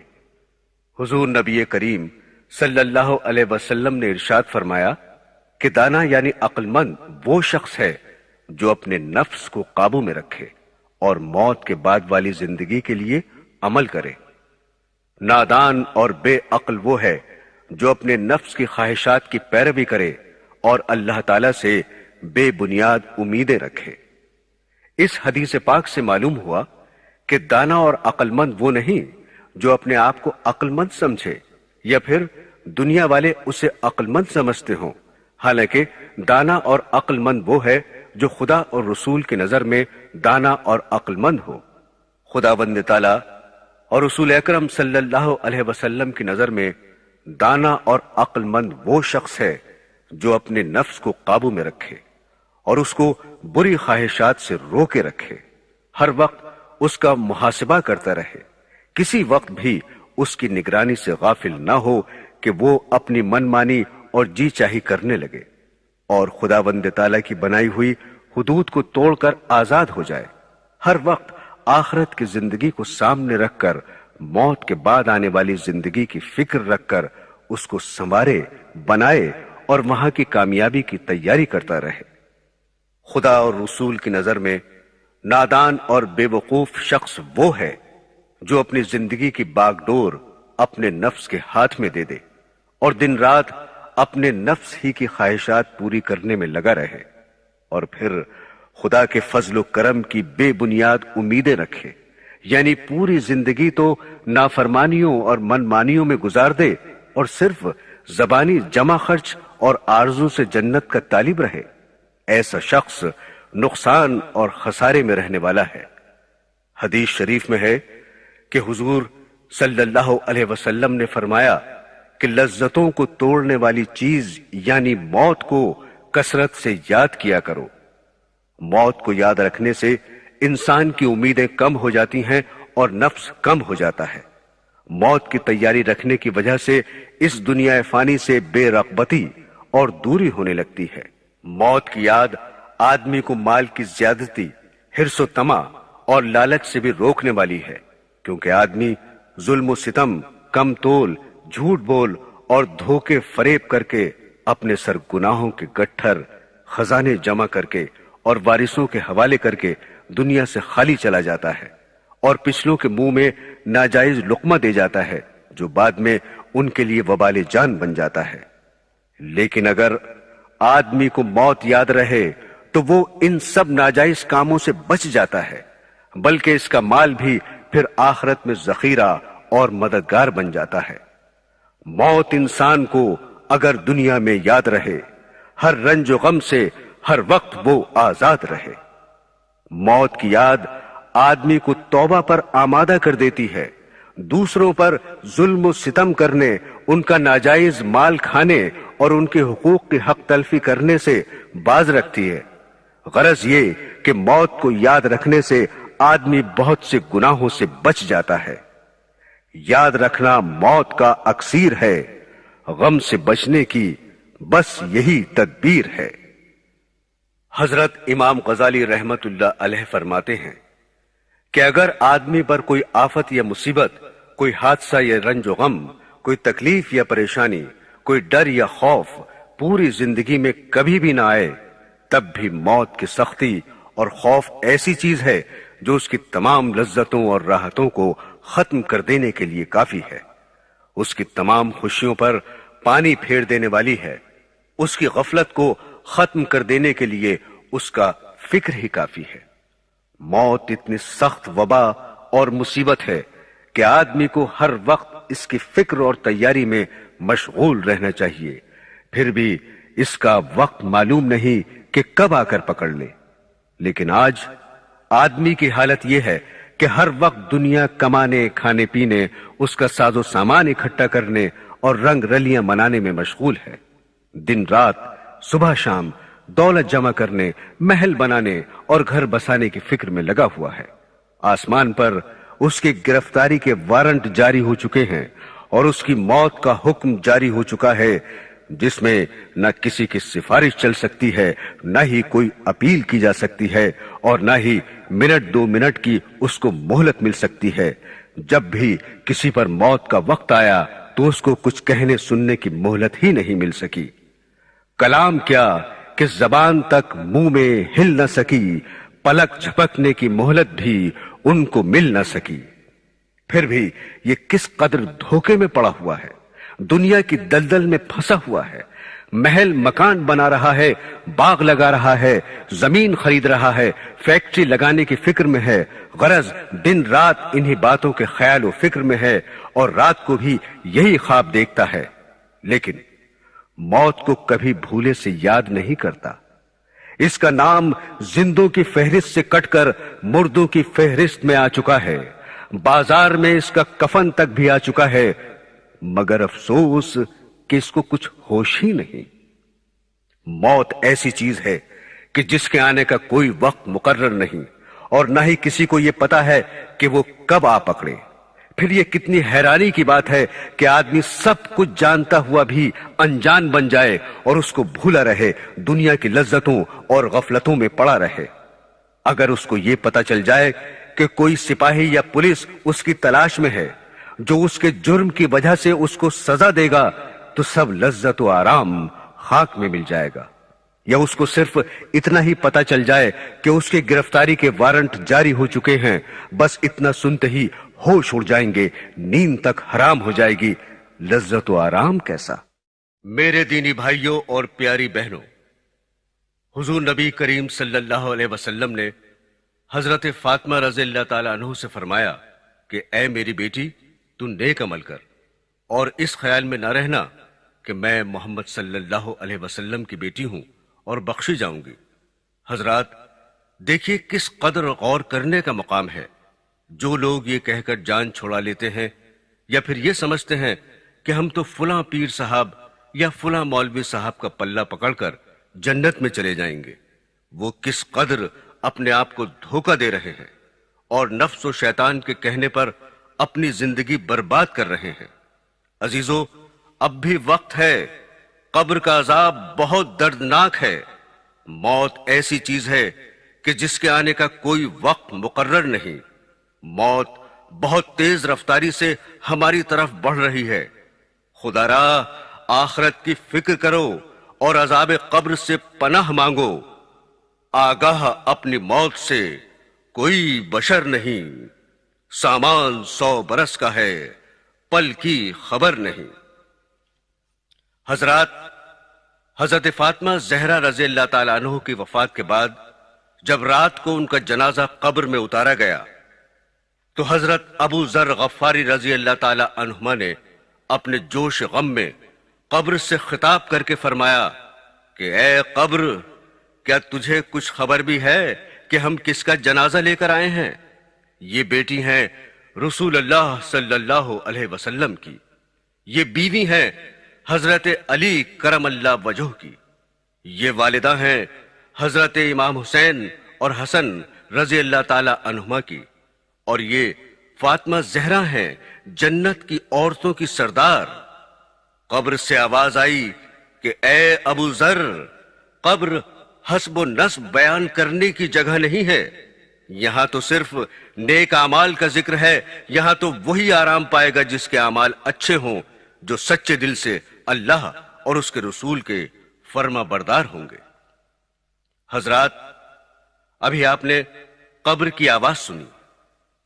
S2: حضور نبی کریم صلی اللہ علیہ وسلم نے ارشاد فرمایا کہ دانا یعنی عقل مند وہ شخص ہے جو اپنے نفس کو قابو میں رکھے اور موت کے بعد والی زندگی کے لیے عمل کرے۔ نادان اور بے عقل وہ ہے جو اپنے نفس کی خواہشات کی پیروی کرے اور اللہ تعالیٰ سے بے بنیاد امیدیں رکھے۔ اس حدیث پاک سے معلوم ہوا کہ دانا اور عقل مند وہ نہیں جو اپنے آپ کو عقل مند سمجھے یا پھر دنیا والے اسے عقل مند سمجھتے ہوں، حالانکہ دانا اور عقل مند وہ ہے جو خدا اور رسول کی نظر میں دانا اور عقل مند ہو۔ خداوند تعالیٰ اور رسول اکرم صلی اللہ علیہ وسلم کی نظر میں دانا اور عقل مند وہ شخص ہے جو اپنے نفس کو قابو میں رکھے اور اس کو بری خواہشات سے روکے رکھے، ہر وقت اس کا محاسبہ کرتا رہے، کسی وقت بھی اس کی نگرانی سے غافل نہ ہو کہ وہ اپنی من مانی اور جی چاہی کرنے لگے۔ اور خداوند تعالیٰ کی بنائی ہوئی حدود کو توڑ کر آزاد ہو جائے، ہر وقت آخرت کی زندگی کو سامنے رکھ کر، موت کے بعد آنے والی زندگی کی فکر رکھ کر اس کو سنوارے، بنائے اور وہاں کی کامیابی کی تیاری کرتا رہے۔ خدا اور رسول کی نظر میں نادان اور بے وقوف شخص وہ ہے جو اپنی زندگی کی باغ ڈور اپنے نفس کے ہاتھ میں دے دے اور دن رات اپنے نفس ہی کی خواہشات پوری کرنے میں لگا رہے، اور پھر خدا کے فضل و کرم کی بے بنیاد امیدیں رکھے، یعنی پوری زندگی تو نافرمانیوں اور منمانیوں میں گزار دے اور صرف زبانی جمع خرچ اور آرزو سے جنت کا طالب رہے۔ ایسا شخص نقصان اور خسارے میں رہنے والا ہے۔ حدیث شریف میں ہے کہ حضور صلی اللہ علیہ وسلم نے فرمایا کہ لذتوں کو توڑنے والی چیز یعنی موت کو کثرت سے یاد کیا کرو۔ موت کو یاد رکھنے سے انسان کی امیدیں کم ہو جاتی ہیں اور نفس کم ہو جاتا ہے۔ موت کی تیاری رکھنے کی وجہ سے اس دنیا فانی سے بے رغبتی اور دوری ہونے لگتی ہے۔ موت کی یاد آدمی کو مال کی زیادتی، حرص و طمع اور لالچ سے بھی روکنے والی ہے، کیونکہ آدمی ظلم و ستم، کم تول، جھوٹ بول اور دھوکے فریب کر کے اپنے سر گناہوں کے گٹھر خزانے جمع کر کے اور وارثوں کے حوالے کر کے دنیا سے خالی چلا جاتا ہے، اور پچھلوں کے منہ میں ناجائز لقمہ دے جاتا ہے جو بعد میں ان کے لیے وبال جان بن جاتا ہے۔ لیکن اگر آدمی کو موت یاد رہے تو وہ ان سب ناجائز کاموں سے بچ جاتا ہے، بلکہ اس کا مال بھی پھر آخرت میں ذخیرہ اور مددگار بن جاتا ہے۔ موت انسان کو اگر دنیا میں یاد رہے، ہر رنج و غم سے ہر وقت وہ آزاد رہے۔ موت کی یاد آدمی کو توبہ پر آمادہ کر دیتی ہے، دوسروں پر ظلم و ستم کرنے، ان کا ناجائز مال کھانے اور ان کے حقوق کی حق تلفی کرنے سے باز رکھتی ہے۔ غرض یہ کہ موت کو یاد رکھنے سے آدمی بہت سے گناہوں سے بچ جاتا ہے۔ یاد رکھنا موت کا اکسیر ہے، غم سے بچنے کی بس یہی تدبیر ہے۔ حضرت امام غزالی رحمت اللہ علیہ فرماتے ہیں کہ اگر آدمی پر کوئی آفت یا مصیبت، کوئی حادثہ یا رنج و غم، کوئی تکلیف یا پریشانی، کوئی ڈر یا خوف پوری زندگی میں کبھی بھی نہ آئے، تب بھی موت کی سختی اور خوف ایسی چیز ہے جو اس کی تمام لذتوں اور راحتوں کو ختم کر دینے کے لیے کافی ہے، اس کی تمام خوشیوں پر پانی پھیر دینے والی ہے، اس کی غفلت کو ختم کر دینے کے لیے اس کا فکر ہی کافی ہے۔ موت اتنی سخت وبا اور مصیبت ہے کہ آدمی کو ہر وقت اس کی فکر اور تیاری میں مشغول رہنا چاہیے، پھر بھی اس کا وقت معلوم نہیں کہ کب آ کر پکڑ لے۔ لیکن آج آدمی کی حالت یہ ہے کہ ہر وقت دنیا کمانے، کھانے پینے، اس کا ساز و سامان اکٹھا کرنے اور رنگ رلیاں منانے میں مشغول ہے، دن رات، صبح شام دولت جمع کرنے، محل بنانے اور گھر بسانے کی فکر میں لگا ہوا ہے۔ آسمان پر اس کی گرفتاری کے وارنٹ جاری ہو چکے ہیں اور اس کی موت کا حکم جاری ہو چکا ہے، جس میں نہ کسی کی سفارش چل سکتی ہے، نہ ہی کوئی اپیل کی جا سکتی ہے، اور نہ ہی منٹ دو منٹ کی اس کو مہلت مل سکتی ہے۔ جب بھی کسی پر موت کا وقت آیا تو اس کو کچھ کہنے سننے کی مہلت ہی نہیں مل سکی۔ کلام کیا کہ زبان تک منہ میں ہل نہ سکی، پلک جھپکنے کی مہلت بھی ان کو مل نہ سکی۔ پھر بھی یہ کس قدر دھوکے میں پڑا ہوا ہے، دنیا کی دلدل میں پھنسا ہوا ہے، محل مکان بنا رہا ہے، باغ لگا رہا ہے، زمین خرید رہا ہے، فیکٹری لگانے کی فکر میں ہے، غرض دن رات انہی باتوں کے خیال و فکر میں ہے اور رات کو بھی یہی خواب دیکھتا ہے، لیکن موت کو کبھی بھولے سے یاد نہیں کرتا۔ اس کا نام زندوں کی فہرست سے کٹ کر مردوں کی فہرست میں آ چکا ہے، بازار میں اس کا کفن تک بھی آ چکا ہے، مگر افسوس کہ اس کو کچھ ہوش ہی نہیں۔ موت ایسی چیز ہے کہ جس کے آنے کا کوئی وقت مقرر نہیں، اور نہ ہی کسی کو یہ پتا ہے کہ وہ کب آ پکڑے۔ پھر یہ کتنی حیرانی کی بات ہے کہ آدمی سب کچھ جانتا ہوا بھی انجان بن جائے اور اس کو بھولا رہے، دنیا کی لذتوں اور غفلتوں میں پڑا رہے۔ اگر اس کو یہ پتا چل جائے کہ کوئی سپاہی یا پولیس اس کی تلاش میں ہے جو اس کے جرم کی وجہ سے اس کو سزا دے گا، تو سب لذت و آرام خاک میں مل جائے گا۔ یا اس کو صرف اتنا ہی پتا چل جائے کہ اس کی گرفتاری کے وارنٹ جاری ہو چکے ہیں، بس اتنا سنتے ہی ہوش اڑ جائیں گے، نیند تک حرام ہو جائے گی۔ لذت و آرام کیسا؟ میرے دینی بھائیوں اور پیاری بہنوں، حضور نبی کریم صلی اللہ علیہ وسلم نے حضرت فاطمہ رضی اللہ تعالیٰ عنہ سے فرمایا کہ اے میری بیٹی، تو نیک عمل کر اور اس خیال میں نہ رہنا کہ میں محمد صلی اللہ علیہ وسلم کی بیٹی ہوں اور بخشی جاؤں گی۔ حضرات، دیکھیے کس قدر غور کرنے کا مقام ہے۔ جو لوگ یہ کہہ کر جان چھوڑا لیتے ہیں یا پھر یہ سمجھتے ہیں کہ ہم تو فلاں پیر صاحب یا فلاں مولوی صاحب کا پلہ پکڑ کر جنت میں چلے جائیں گے، وہ کس قدر اپنے آپ کو دھوکہ دے رہے ہیں اور نفس و شیطان کے کہنے پر اپنی زندگی برباد کر رہے ہیں۔ عزیزو، اب بھی وقت ہے، قبر کا عذاب بہت دردناک ہے۔ موت ایسی چیز ہے کہ جس کے آنے کا کوئی وقت مقرر نہیں۔ موت بہت تیز رفتاری سے ہماری طرف بڑھ رہی ہے۔ خدا را، آخرت کی فکر کرو اور عذاب قبر سے پناہ مانگو۔ آگاہ اپنی موت سے کوئی بشر نہیں، سامان 100 برس کا ہے، پل کی خبر نہیں۔ حضرات، حضرت فاطمہ زہرا رضی اللہ تعالیٰ عنہ کی وفات کے بعد جب رات کو ان کا جنازہ قبر میں اتارا گیا تو حضرت ابو ذر غفاری رضی اللہ تعالیٰ عنہما نے اپنے جوش غم میں قبر سے خطاب کر کے فرمایا کہ اے قبر، کیا تجھے کچھ خبر بھی ہے کہ ہم کس کا جنازہ لے کر آئے ہیں؟ یہ بیٹی ہیں رسول اللہ صلی اللہ علیہ وسلم کی، یہ بیوی ہیں حضرت علی کرم اللہ وجہ کی، یہ والدہ ہیں حضرت امام حسین اور حسن رضی اللہ تعالی عنہما کی، اور یہ فاطمہ زہرا ہیں جنت کی عورتوں کی سردار۔ قبر سے آواز آئی کہ اے ابو ذر، قبر حسب و نسب بیان کرنے کی جگہ نہیں ہے، یہاں تو صرف نیک اعمال کا ذکر ہے۔ یہاں تو وہی آرام پائے گا جس کے اعمال اچھے ہوں، جو سچے دل سے اللہ اور اس کے رسول کے فرما بردار ہوں گے۔ حضرات، ابھی آپ نے قبر کی آواز سنی،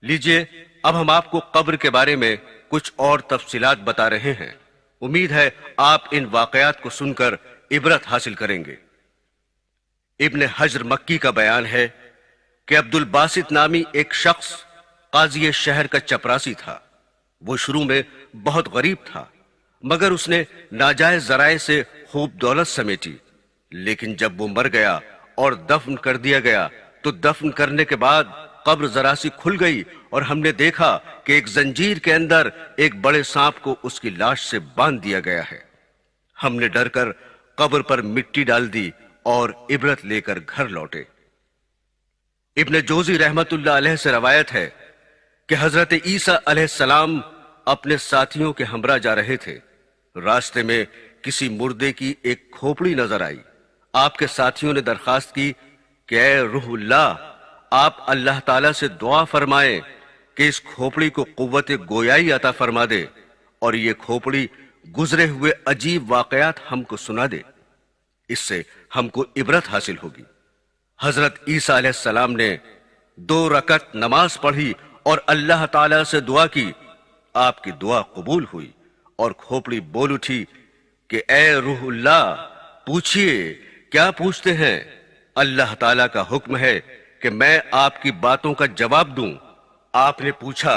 S2: لیجئے اب ہم آپ کو قبر کے بارے میں کچھ اور تفصیلات بتا رہے ہیں۔ امید ہے آپ ان واقعات کو سن کر عبرت حاصل کریں گے۔ ابن حجر مکی کا بیان ہے کہ عبد الباسط نامی ایک شخص قاضی شہر کا چپراسی تھا۔ وہ شروع میں بہت غریب تھا، مگر اس نے ناجائز ذرائع سے خوب دولت سمیٹی، لیکن جب وہ مر گیا اور دفن کر دیا گیا تو دفن کرنے کے بعد قبر ذرا سی کھل گئی اور ہم نے دیکھا کہ ایک زنجیر کے اندر ایک بڑے سانپ کو اس کی لاش سے باندھ دیا گیا ہے۔ ہم نے ڈر کر قبر پر مٹی ڈال دی اور عبرت لے کر گھر لوٹے۔ ابن جوزی رحمت اللہ علیہ سے روایت ہے کہ حضرت عیسیٰ علیہ السلام اپنے ساتھیوں کے ہمراہ جا رہے تھے۔ راستے میں کسی مردے کی ایک کھوپڑی نظر آئی۔ آپ کے ساتھیوں نے درخواست کی کہ اے روح اللہ، آپ اللہ تعالیٰ سے دعا فرمائیں کہ اس کھوپڑی کو قوت گویائی عطا فرما دے اور یہ کھوپڑی گزرے ہوئے عجیب واقعات ہم کو سنا دے، اس سے ہم کو عبرت حاصل ہوگی۔ حضرت عیسیٰ علیہ السلام نے 2 رکعت نماز پڑھی اور اللہ تعالیٰ سے دعا کی۔ آپ کی دعا قبول ہوئی اور کھوپڑی بول اٹھی کہ اے روح اللہ، پوچھئے، کیا پوچھتے ہیں؟ اللہ تعالیٰ کا حکم ہے کہ میں آپ کی باتوں کا جواب دوں۔ آپ نے پوچھا،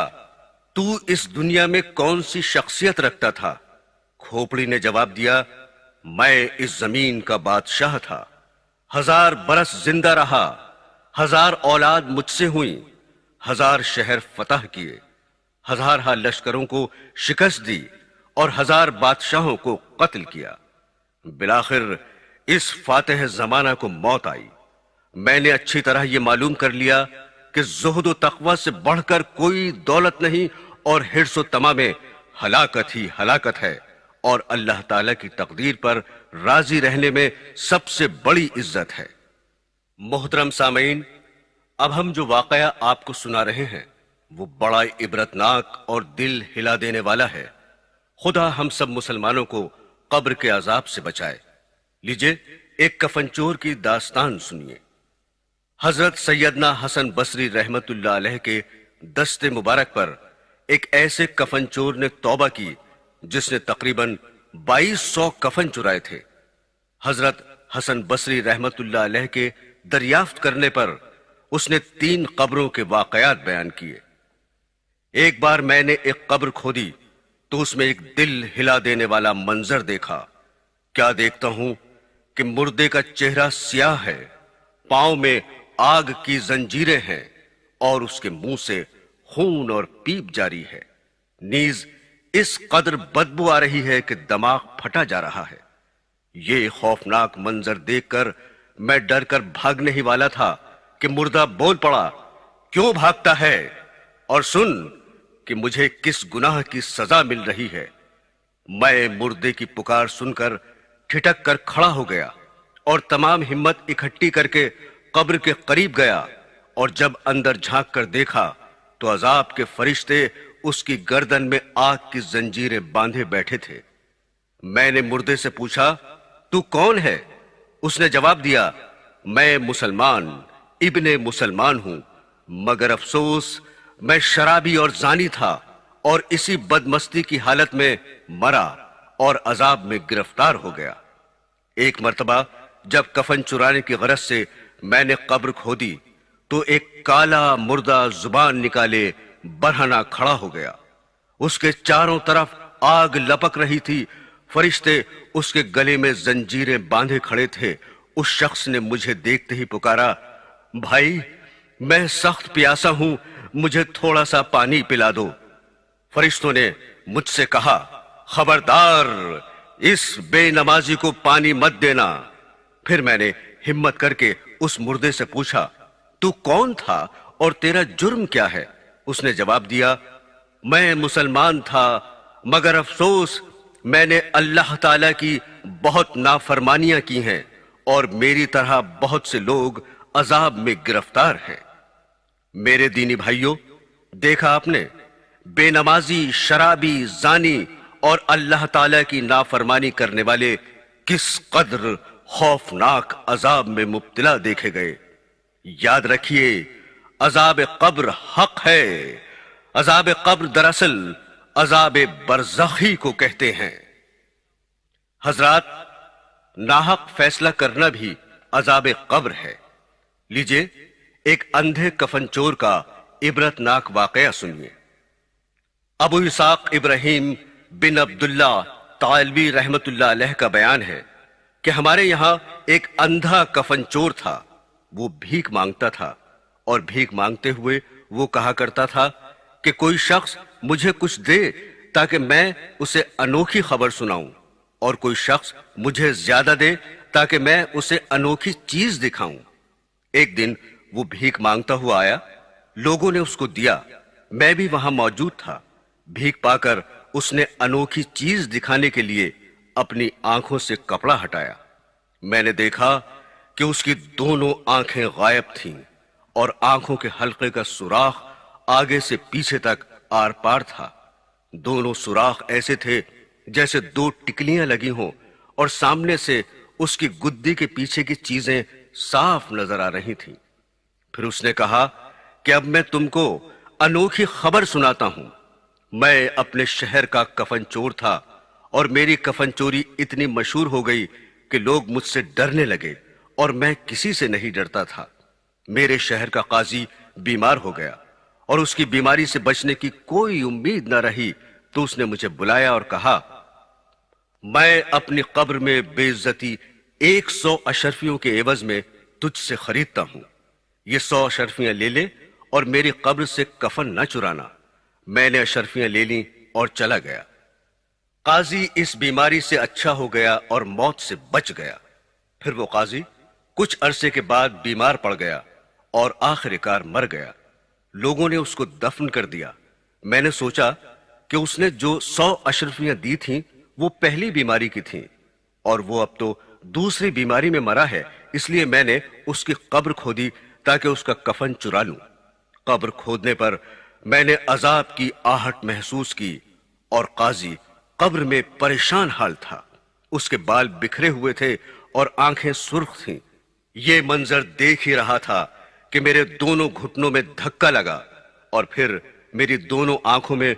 S2: تو اس دنیا میں کون سی شخصیت رکھتا تھا؟ کھوپڑی نے جواب دیا، میں اس زمین کا بادشاہ تھا، 1000 برس زندہ رہا، 1000 اولاد مجھ سے ہوئیں، 1000 شہر فتح کیے، 1000 لشکروں کو شکست دی اور 1000 بادشاہوں کو قتل کیا۔ بالآخر اس فاتح زمانہ کو موت آئی۔ میں نے اچھی طرح یہ معلوم کر لیا کہ زہد و تقوی سے بڑھ کر کوئی دولت نہیں اور حرص و طمع میں ہلاکت ہی ہلاکت ہے، اور اللہ تعالی کی تقدیر پر راضی رہنے میں سب سے بڑی عزت ہے۔ محترم سامعین، اب ہم جو واقعہ آپ کو سنا رہے ہیں وہ بڑا عبرتناک اور دل ہلا دینے والا ہے۔ خدا ہم سب مسلمانوں کو قبر کے عذاب سے بچائے۔ لیجئے ایک کفن چور کی داستان سنیے۔ حضرت سیدنا حسن بصری رحمت اللہ علیہ کے دست مبارک پر ایک ایسے کفن چور نے توبہ کی جس نے تقریباً 2200 کفن چرائے تھے۔ حضرت حسن بصری رحمت اللہ علیہ کے دریافت کرنے پر اس نے 3 قبروں کے واقعات بیان کیے۔ ایک بار میں نے ایک قبر کھودی تو اس میں ایک دل ہلا دینے والا منظر دیکھا۔ کیا دیکھتا ہوں کہ مردے کا چہرہ سیاہ ہے، پاؤں میں آگ کی زنجیریں ہیں اور اس کے منہ سے خون اور پیپ جاری ہے، نیز اس قدر بدبو آ رہی ہے کہ دماغ پھٹا جا رہا ہے۔ یہ خوفناک منظر دیکھ کر میں ڈر کر بھاگنے ہی والا تھا کہ مردہ بول پڑا، کیوں بھاگتا ہے؟ اور سن کہ مجھے کس گناہ کی سزا مل رہی ہے۔ میں مردے کی پکار سن کر ٹھٹک کر کھڑا ہو گیا اور تمام ہمت اکٹھی کر کے قبر کے قریب گیا، اور جب اندر جھانک کر دیکھا تو عذاب کے فرشتے اس کی گردن میں آگ کی زنجیریں باندھے بیٹھے تھے۔ میں نے مردے سے پوچھا، تو کون ہے؟ اس نے جواب دیا، میں مسلمان ابن مسلمان ہوں، مگر افسوس میں شرابی اور زانی تھا اور اسی بدمستی کی حالت میں مرا اور عذاب میں گرفتار ہو گیا۔ ایک مرتبہ جب کفن چرانے کی غرض سے میں نے قبر کھودی تو ایک کالا مردہ زبان نکالے برہنہ کھڑا ہو گیا۔ اس کے چاروں طرف آگ لپک رہی تھی، فرشتے اس کے گلے میں زنجیریں باندھے کھڑے تھے۔ اس شخص نے مجھے دیکھتے ہی پکارا، بھائی میں سخت پیاسا ہوں، مجھے تھوڑا سا پانی پلا دو۔ فرشتوں نے مجھ سے کہا، خبردار اس بے نمازی کو پانی مت دینا۔ پھر میں نے ہمت کر کے اس مردے سے پوچھا، تو کون تھا اور تیرا جرم کیا ہے؟ اس نے جواب دیا، میں مسلمان تھا مگر افسوس میں نے اللہ تعالی کی بہت نافرمانیاں کی ہیں اور میری طرح بہت سے لوگ عذاب میں گرفتار ہیں۔ میرے دینی بھائیوں، دیکھا آپ نے، بے نمازی، شرابی، زانی اور اللہ تعالی کی نافرمانی کرنے والے کس قدر خوفناک عذاب میں مبتلا دیکھے گئے۔ یاد رکھیے، عذاب قبر حق ہے۔ عذاب قبر دراصل عذاب برزخی کو کہتے ہیں۔ حضرات، ناحق فیصلہ کرنا بھی عذاب قبر ہے۔ لیجئے ایک اندھے کفن چور کا عبرتناک واقعہ سنیے۔ ابو اسحاق ابراہیم بن عبداللہ طالبی رحمت اللہ علیہ کا بیان ہے کہ ہمارے یہاں ایک اندھا کفن چور تھا۔ وہ بھیک مانگتا تھا اور بھیک مانگتے ہوئے وہ کہا کرتا تھا کہ کوئی شخص مجھے کچھ دے تاکہ میں اسے انوکھی خبر سناؤں، اور کوئی شخص مجھے زیادہ دے تاکہ میں اسے انوکھی چیز دکھاؤں۔ ایک دن وہ بھیک مانگتا ہوا آیا، لوگوں نے اس کو دیا، میں بھی وہاں موجود تھا۔ بھیک پا کر اس نے انوکھی چیز دکھانے کے لیے اپنی آنکھوں سے کپڑا ہٹایا۔ میں نے دیکھا کہ اس کی دونوں آنکھیں غائب تھیں اور آنکھوں کے حلقے کا سوراخ آگے سے پیچھے تک آر پار تھا۔ دونوں سوراخ ایسے تھے جیسے 2 ٹکلیاں لگی ہوں، اور سامنے سے اس کی گدی کے پیچھے کی چیزیں صاف نظر آ رہی تھیں۔ پھر اس نے کہا کہ اب میں تم کو انوکھی خبر سناتا ہوں۔ میں اپنے شہر کا کفن چور تھا اور میری کفن چوری اتنی مشہور ہو گئی کہ لوگ مجھ سے ڈرنے لگے اور میں کسی سے نہیں ڈرتا تھا۔ میرے شہر کا قاضی بیمار ہو گیا اور اس کی بیماری سے بچنے کی کوئی امید نہ رہی، تو اس نے مجھے بلایا اور کہا، میں اپنی قبر میں بے عزتی 100 اشرفیوں کے عوض میں تجھ سے خریدتا ہوں۔ یہ 100 اشرفیاں لے لے اور میری قبر سے کفن نہ چرانا۔ میں نے اشرفیاں لے لیں اور چلا گیا۔ قاضی اس بیماری سے اچھا ہو گیا اور موت سے بچ گیا۔ پھر وہ قاضی کچھ عرصے کے بعد بیمار پڑ گیا اور آخر کار مر گیا۔ لوگوں نے اس کو دفن کر دیا۔ میں نے سوچا کہ اس نے جو 100 اشرفیاں دی تھیں وہ پہلی بیماری کی تھیں، اور وہ اب تو دوسری بیماری میں مرا ہے، اس لیے میں نے اس کی قبر کھودی تاکہ اس کا کفن چرا لوں۔ قبر کھودنے پر میں نے عذاب کی آہٹ محسوس کی، اور قاضی قبر میں پریشان حال تھا۔ اس کے بال بکھرے ہوئے تھے اور آنکھیں سرخ تھیں۔ یہ منظر دیکھ ہی رہا تھا کہ میرے دونوں گھٹنوں میں دھکا لگا، اور پھر میری دونوں آنکھوں میں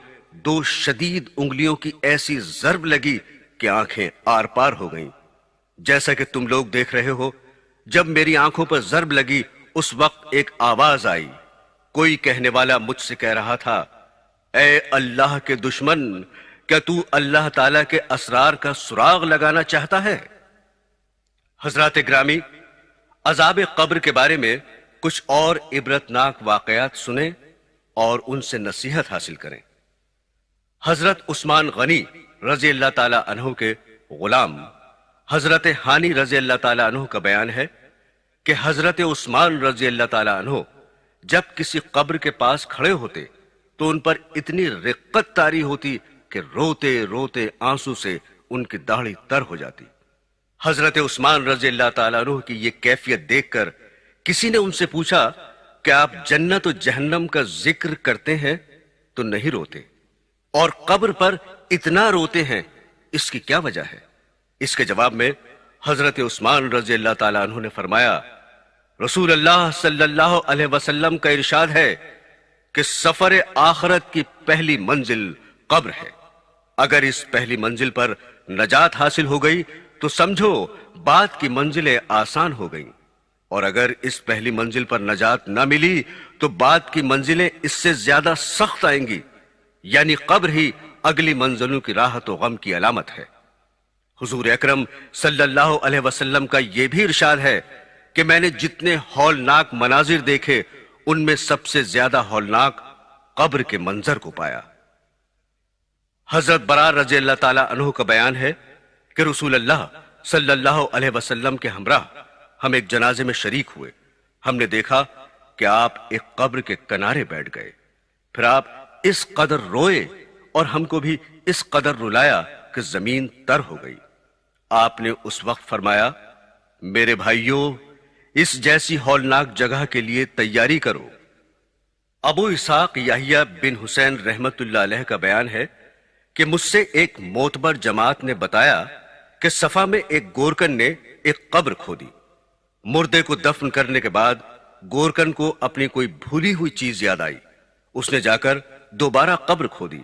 S2: 2 شدید انگلیوں کی ایسی ضرب لگی کہ آنکھیں آر پار ہو گئیں۔ جیسا کہ تم لوگ دیکھ رہے ہو، جب میری آنکھوں پر ضرب لگی اس وقت ایک آواز آئی۔ کوئی کہنے والا مجھ سے کہہ رہا تھا، اے اللہ کے دشمن، کیا تو اللہ تعالیٰ کے اسرار کا سراغ لگانا چاہتا ہے؟ حضرات گرامی، عذاب قبر کے بارے میں کچھ اور عبرتناک واقعات سنیں اور ان سے نصیحت حاصل کریں۔ حضرت عثمان غنی رضی اللہ تعالیٰ عنہ کے غلام حضرت ہانی رضی اللہ تعالیٰ عنہ کا بیان ہے کہ حضرت عثمان رضی اللہ تعالیٰ عنہ جب کسی قبر کے پاس کھڑے ہوتے تو ان پر اتنی رقت طاری ہوتی کہ روتے روتے آنسو سے ان کی داڑھی تر ہو جاتی۔ حضرت عثمان رضی اللہ تعالیٰ عنہ کی یہ کیفیت دیکھ کر کسی نے ان سے پوچھا کہ آپ جنت و جہنم کا ذکر کرتے ہیں تو نہیں روتے، اور قبر پر اتنا روتے ہیں، اس کی کیا وجہ ہے؟ اس کے جواب میں حضرت عثمان رضی اللہ تعالیٰ عنہ نے فرمایا، رسول اللہ صلی اللہ علیہ وسلم کا ارشاد ہے کہ سفر آخرت کی پہلی منزل قبر ہے۔ اگر اس پہلی منزل پر نجات حاصل ہو گئی تو سمجھو بعد کی منزلیں آسان ہو گئیں، اور اگر اس پہلی منزل پر نجات نہ ملی تو بعد کی منزلیں اس سے زیادہ سخت آئیں گی، یعنی قبر ہی اگلی منزلوں کی راحت و غم کی علامت ہے۔ حضور اکرم صلی اللہ علیہ وسلم کا یہ بھی ارشاد ہے کہ میں نے جتنے ہولناک مناظر دیکھے ان میں سب سے زیادہ ہولناک قبر کے منظر کو پایا۔ حضرت برار رضی اللہ تعالیٰ عنہ کا بیان ہے کہ رسول اللہ صلی اللہ علیہ وسلم کے ہمراہ ہم ایک جنازے میں شریک ہوئے۔ ہم نے دیکھا کہ آپ ایک قبر کے کنارے بیٹھ گئے، پھر آپ اس قدر روئے اور ہم کو بھی اس قدر رلایا کہ زمین تر ہو گئی۔ آپ نے اس وقت فرمایا، میرے بھائیوں، اس جیسی ہولناک جگہ کے لیے تیاری کرو۔ ابو اسحاق یحییٰ بن حسین رحمت اللہ علیہ کا بیان ہے کہ مجھ سے ایک معتبر جماعت نے بتایا کہ صفا میں ایک گورکن نے ایک قبر کھودی۔ مردے کو دفن کرنے کے بعد گورکن کو اپنی کوئی بھولی ہوئی چیز یاد آئی۔ اس نے جا کر دوبارہ قبر کھودی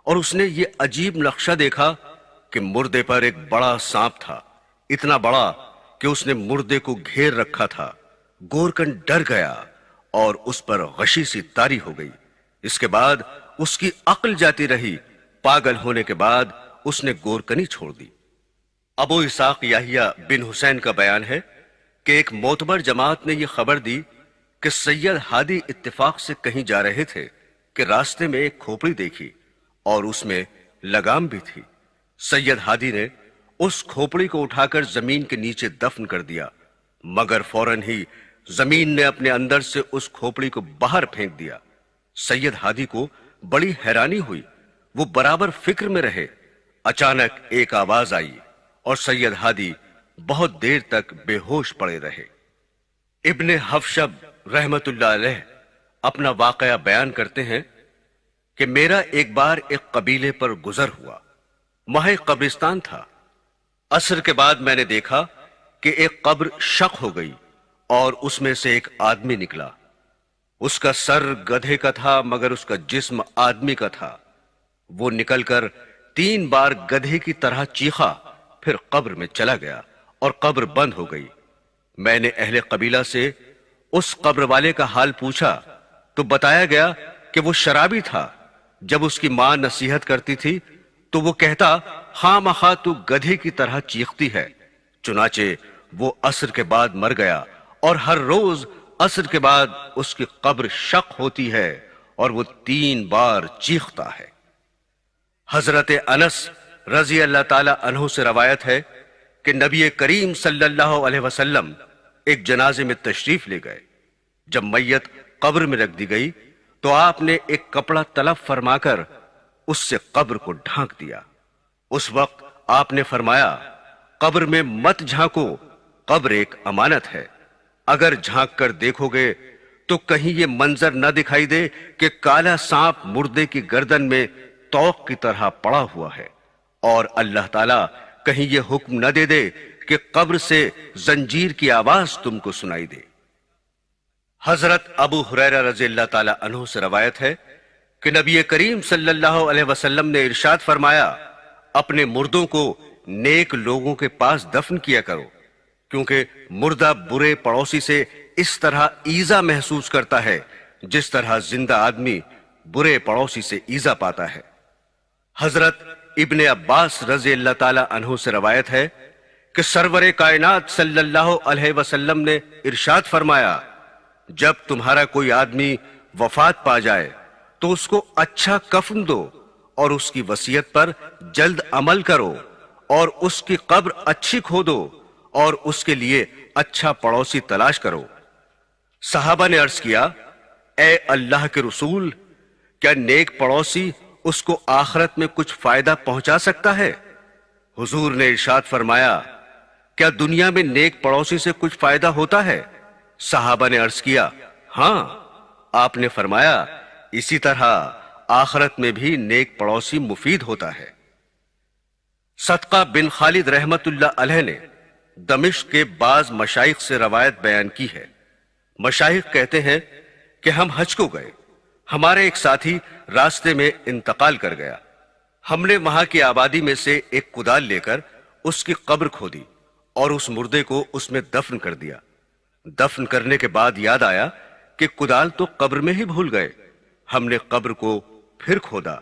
S2: اور اس نے یہ عجیب نقشہ دیکھا کہ مردے پر ایک بڑا سانپ تھا، اتنا بڑا کہ اس نے مردے کو گھیر رکھا تھا۔ گورکن ڈر گیا اور اس پر غشی سی طاری ہو گئی۔ اس کے بعد اس کی عقل جاتی رہی۔ پاگل ہونے کے بعد اس نے گورکنی چھوڑ دی۔ ابو اسحاق یحییٰ بن حسین کا بیان ہے کہ ایک معتبر جماعت نے یہ خبر دی کہ سید ہادی اتفاق سے کہیں جا رہے تھے کہ راستے میں ایک کھوپڑی دیکھی اور اس میں لگام بھی تھی۔ سید ہادی نے اس کھوپڑی کو اٹھا کر زمین کے نیچے دفن کر دیا، مگر فوراً ہی زمین نے اپنے اندر سے اس کھوپڑی کو باہر پھینک دیا۔ سید ہادی کو بڑی حیرانی ہوئی، وہ برابر فکر میں رہے۔ اچانک ایک آواز آئی اور سید ہادی بہت دیر تک بے ہوش پڑے رہے۔ ابن حفشب رحمت اللہ علیہ اپنا واقعہ بیان کرتے ہیں کہ میرا ایک بار ایک قبیلے پر گزر ہوا، وہاں ایک قبرستان تھا۔ عصر کے بعد میں نے دیکھا کہ ایک قبر شق ہو گئی اور اس میں سے ایک آدمی نکلا۔ اس کا سر گدھے کا تھا مگر اس کا جسم آدمی کا تھا۔ وہ نکل کر 3 بار گدھے کی طرح چیخا، پھر قبر میں چلا گیا اور قبر بند ہو گئی۔ میں نے اہل قبیلہ سے اس قبر والے کا حال پوچھا تو بتایا گیا کہ وہ شرابی تھا۔ جب اس کی ماں نصیحت کرتی تھی تو وہ کہتا، خواہ مخواہ تو گدھے کی طرح چیختی ہے۔ چنانچہ وہ عصر کے بعد مر گیا اور ہر روز عصر کے بعد اس کی قبر شق ہوتی ہے اور وہ 3 بار چیختا ہے۔ حضرت انس رضی اللہ تعالی عنہ سے روایت ہے کہ نبی کریم صلی اللہ علیہ وسلم ایک جنازے میں تشریف لے گئے۔ جب میت قبر میں رکھ دی گئی تو آپ نے ایک کپڑا طلب فرما کر اس سے قبر کو ڈھانک دیا۔ اس وقت آپ نے فرمایا، قبر میں مت جھانکو، قبر ایک امانت ہے، اگر جھانک کر دیکھو گے تو کہیں یہ منظر نہ دکھائی دے کہ کالا سانپ مردے کی گردن میں توق کی طرح پڑا ہوا ہے، اور اللہ تعالیٰ کہیں یہ حکم نہ دے دے کہ قبر سے زنجیر کی آواز تم کو سنائی دے۔ حضرت ابو ہریرہ رضی اللہ تعالی عنہ سے روایت ہے کہ نبی کریم صلی اللہ علیہ وسلم نے ارشاد فرمایا، اپنے مردوں کو نیک لوگوں کے پاس دفن کیا کرو، کیونکہ مردہ برے پڑوسی سے اس طرح ایذا محسوس کرتا ہے جس طرح زندہ آدمی برے پڑوسی سے ایذا پاتا ہے۔ حضرت ابن عباس رضی اللہ تعالی عنہ سے روایت ہے کہ سرور کائنات صلی اللہ علیہ وسلم نے ارشاد فرمایا، جب تمہارا کوئی آدمی وفات پا جائے تو اس کو اچھا کفن دو اور اس کی وصیت پر جلد عمل کرو، اور اس کی قبر اچھی کھودو اور اس کے لیے اچھا پڑوسی تلاش کرو۔ صحابہ نے عرض کیا، اے اللہ کے رسول، کیا نیک پڑوسی اس کو آخرت میں کچھ فائدہ پہنچا سکتا ہے؟ حضور نے ارشاد فرمایا، کیا دنیا میں نیک پڑوسی سے کچھ فائدہ ہوتا ہے؟ صحابہ نے عرض کیا، ہاں۔ آپ نے فرمایا، اسی طرح آخرت میں بھی نیک پڑوسی مفید ہوتا ہے۔ صدقہ بن خالد رحمت اللہ علیہ نے دمشق کے بعض مشائخ سے روایت بیان کی ہے۔ مشائخ کہتے ہیں کہ ہم حج کو گئے، ہمارے ایک ساتھی راستے میں انتقال کر گیا، ہم نے وہاں کی آبادی میں سے ایک کدال لے کر اس کی قبر کھودی اور اس مردے کو اس میں دفن کر دیا۔ دفن کرنے کے بعد یاد آیا کہ کدال تو قبر میں ہی بھول گئے۔ ہم نے قبر کو پھر کھودا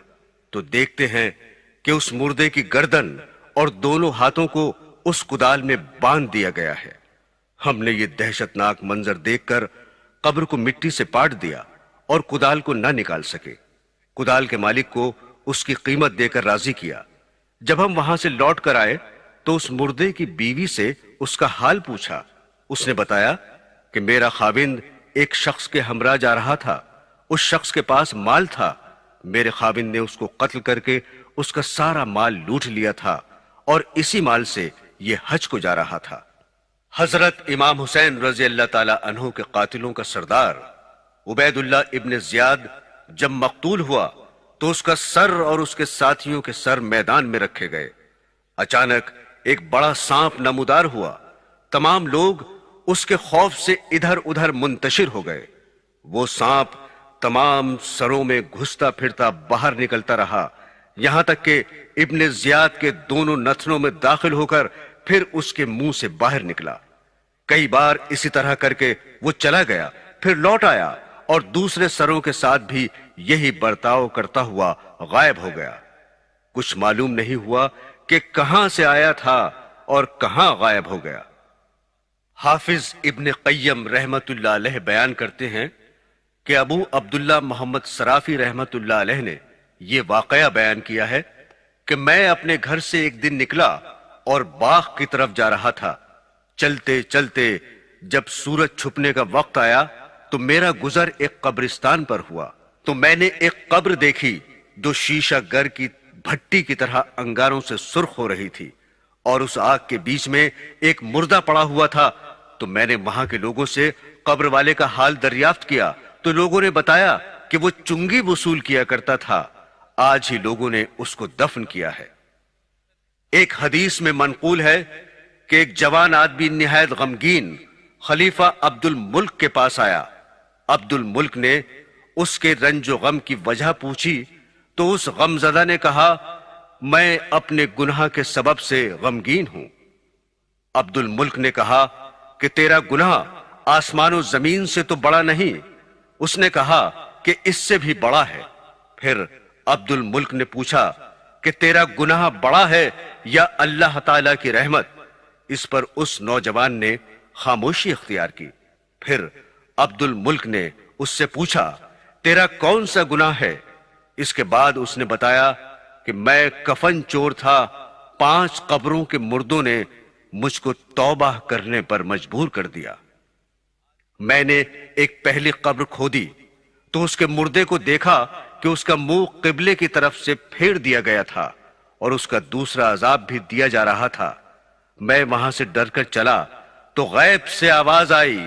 S2: تو دیکھتے ہیں کہ اس مردے کی گردن اور دونوں ہاتھوں کو اس کدال میں باندھ دیا گیا ہے۔ ہم نے یہ دہشت ناک منظر دیکھ کر قبر کو مٹی سے پاٹ دیا اور کدال کو نہ نکال سکے۔ کدال کے مالک کو اس کی قیمت دے کر راضی کیا۔ جب ہم وہاں سے لوٹ کر آئے تو اس مردے کی بیوی سے اس کا حال پوچھا۔ اس نے بتایا کہ میرا خاوند ایک شخص کے ہمراہ جا رہا تھا، اس شخص کے پاس مال تھا، میرے خاوند نے اس کو قتل کر کے اس کا سارا مال لوٹ لیا تھا، اور اسی مال سے یہ حج کو جا رہا تھا۔ حضرت امام حسین رضی اللہ تعالی عنہ کے قاتلوں کا سردار عبید اللہ ابن زیاد جب مقتول ہوا تو اس کا سر اور اس کے ساتھیوں کے سر میدان میں رکھے گئے۔ اچانک ایک بڑا سانپ نمودار ہوا، تمام لوگ اس کے خوف سے ادھر ادھر منتشر ہو گئے۔ وہ سانپ تمام سروں میں گھستا پھرتا باہر نکلتا رہا، یہاں تک کہ ابن زیاد کے دونوں نتنوں میں داخل ہو کر پھر اس کے منہ سے باہر نکلا۔ کئی بار اسی طرح کر کے وہ چلا گیا، پھر لوٹ آیا اور دوسرے سروں کے ساتھ بھی یہی برتاؤ کرتا ہوا غائب ہو گیا۔ کچھ معلوم نہیں ہوا کہ کہاں سے آیا تھا اور کہاں غائب ہو گیا۔ حافظ ابن قیم رحمت اللہ علیہ بیان کرتے ہیں کہ ابو عبداللہ محمد صرافی رحمت اللہ علیہ نے یہ واقعہ بیان کیا ہے کہ میں اپنے گھر سے ایک دن نکلا اور باغ کی طرف جا رہا تھا۔ چلتے چلتے جب سورج چھپنے کا وقت آیا تو میرا گزر ایک قبرستان پر ہوا، تو میں نے ایک قبر دیکھی جو شیشہ گر کی بھٹی کی طرح انگاروں سے سرخ ہو رہی تھی، اور اس آگ کے بیچ میں ایک مردہ پڑا ہوا تھا۔ تو میں نے وہاں کے لوگوں سے قبر والے کا حال دریافت کیا تو لوگوں نے بتایا کہ وہ چنگی وصول کیا کرتا تھا، آج ہی لوگوں نے اس کو دفن کیا ہے۔ ایک حدیث میں منقول ہے کہ ایک جوان آدمی نہایت غمگین خلیفہ عبد الملک کے پاس آیا۔ عبد الملک نے اس کے رنج و غم کی وجہ پوچھی تو اس غمزدہ نے کہا، میں اپنے گناہ کے سبب سے غمگین ہوں۔ عبد الملک نے کہا کہ تیرا گناہ آسمان و زمین سے تو بڑا نہیں۔ اس نے کہا کہ اس سے بھی بڑا ہے۔ پھر عبد الملک نے پوچھا کہ تیرا گناہ بڑا ہے یا اللہ تعالی کی رحمت؟ اس پر اس نوجوان نے خاموشی اختیار کی۔ پھر عبد الملک نے اس سے پوچھا، تیرا کون سا گناہ ہے؟ اس کے بعد اس نے بتایا کہ میں کفن چور تھا، 5 قبروں کے مردوں نے مجھ کو توبہ کرنے پر مجبور کر دیا۔ میں نے ایک پہلی قبر کھودی تو اس کے مردے کو دیکھا کہ اس کا منہ قبلے کی طرف سے پھیر دیا گیا تھا اور اس کا دوسرا عذاب بھی دیا جا رہا تھا۔ میں وہاں سے ڈر کر چلا تو غیب سے آواز آئی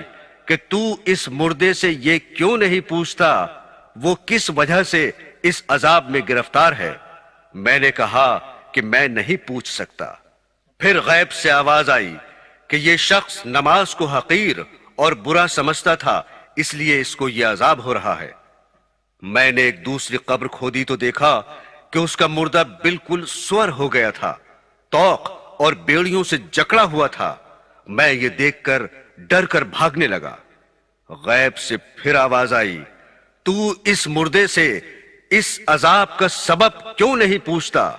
S2: کہ تو اس مردے سے یہ کیوں نہیں پوچھتا وہ کس وجہ سے اس عذاب میں گرفتار ہے؟ میں نے کہا کہ میں نہیں پوچھ سکتا۔ پھر غیب سے آواز آئی کہ یہ شخص نماز کو حقیر اور برا سمجھتا تھا، اس لیے اس کو یہ عذاب ہو رہا ہے۔ میں نے ایک دوسری قبر کھودی تو دیکھا کہ اس کا مردہ بالکل سور ہو گیا تھا، توق اور بیڑیوں سے جکڑا ہوا تھا۔ میں یہ دیکھ کر ڈر کر بھاگنے لگا۔ غیب سے پھر آواز آئی، تو اس مردے سے اس عذاب کا سبب کیوں نہیں پوچھتا؟